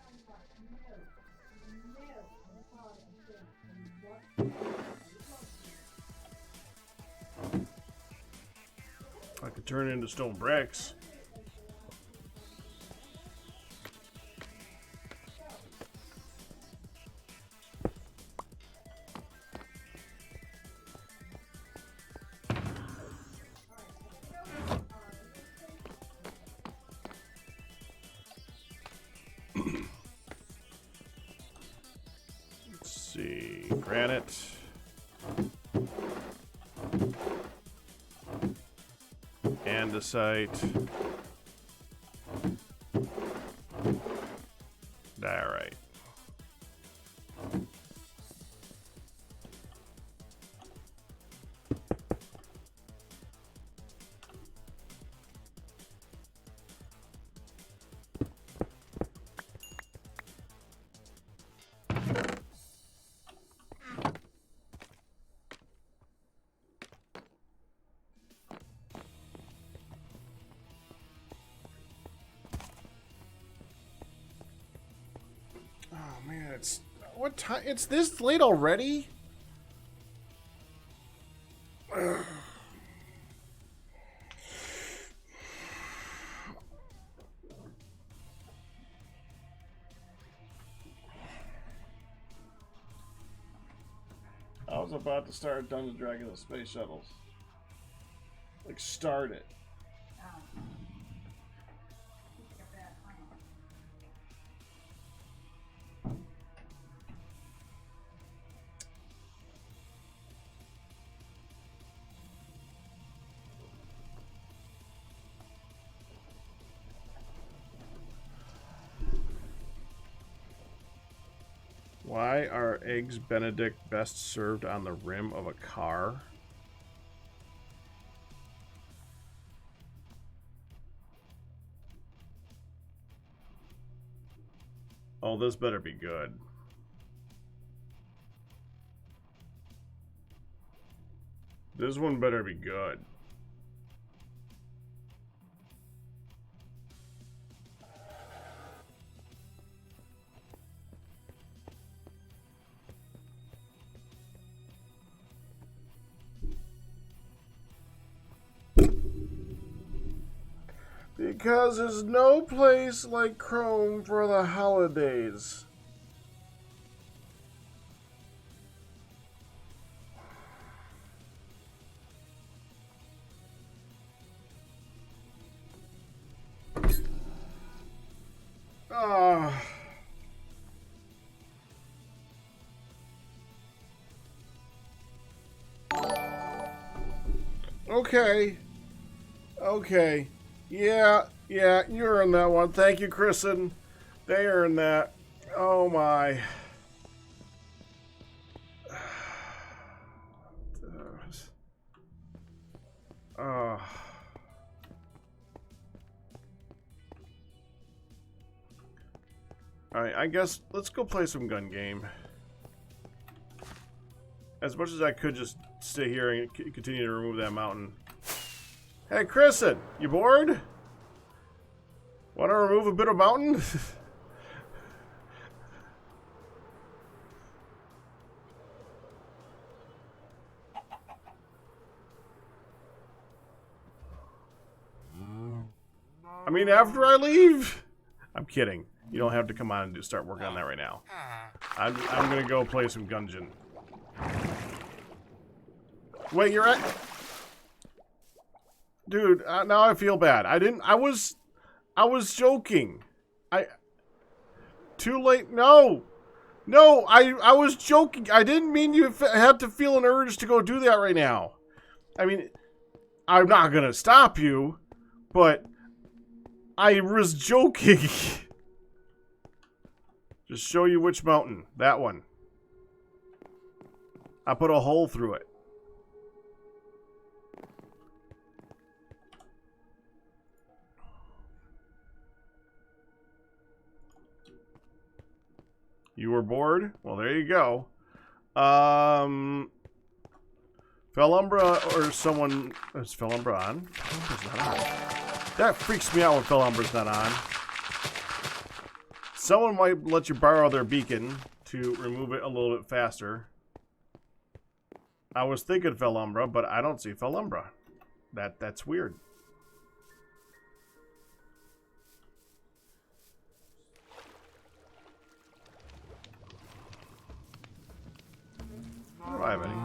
I could turn it into stone bricks. Let's see, granite. Andesite. Diorite. Oh man, it's what time? It's this late already? I was about to start Dungeons & Dragons with space shuttles. Like, start it. Why are eggs Benedict best served on the rim of a car? Oh, this better be good. This one better be good. Because there's no place like Chrome for the holidays. Ah. Okay. Okay. Yeah, you earned that one. Thank you, Kristen. They earned that. Oh my. Alright, I guess let's go play some gun game. As much as I could just stay here and continue to remove that mountain. Hey, Kristen, you bored? Want to remove a bit of mountain? mean, after I leave. I'm kidding. You don't have to come on and start working on that right now. I'm gonna go play some Gungeon. Wait, you're at... Dude, now I feel bad. I was joking. Too late. No, I was joking. I didn't mean you had to feel an urge to go do that right now. I mean, I'm not gonna stop you, but I was joking. Just show you which mountain. That one. I put a hole through it. You were bored? Well, there you go. Felumbra or someone... Is Felumbra on? Felumbra's not on. That freaks me out when Felumbra's not on. Someone might let you borrow their beacon to remove it a little bit faster. I was thinking Felumbra, but I don't see Felumbra. That's weird. I don't have any.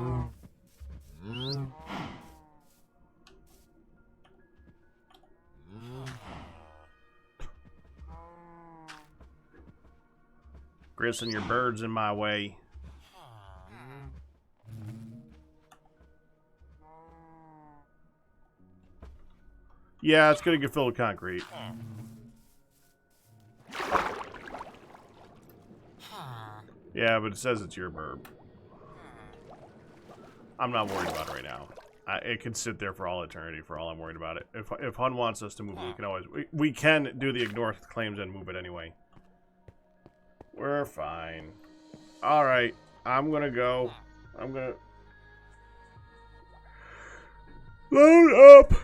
Grissom, your bird's in my way. Yeah, it's gonna get filled with concrete. Yeah, but it says it's your bird. I'm not worried about it right now. It can sit there for all eternity for all I'm worried about it. If Hun wants us to move it, we can always... We can do the ignore claims and move it anyway. We're fine. Alright, I'm gonna go. I'm gonna... Load up!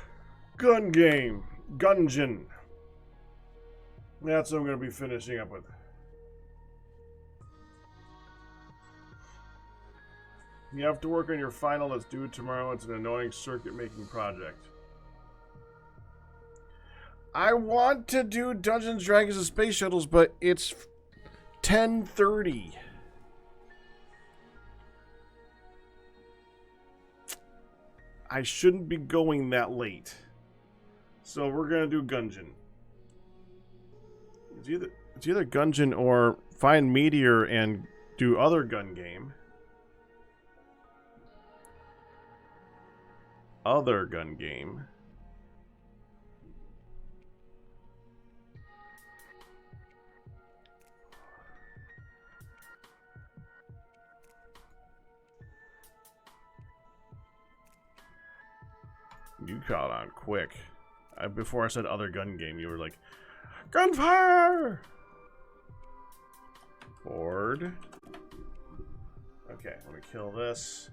Gun game. Gungeon. That's what I'm gonna be finishing up with. You have to work on your final that's due tomorrow. It's an annoying circuit-making project. I want to do Dungeons, Dragons, and Space Shuttles, but it's 10:30. I shouldn't be going that late. So we're going to do Gungeon. It's either Gungeon or find Meteor and do other gun game. Other gun game. You caught on quick. Before I said other gun game, you were like, gunfire! Board. Okay, let me kill this.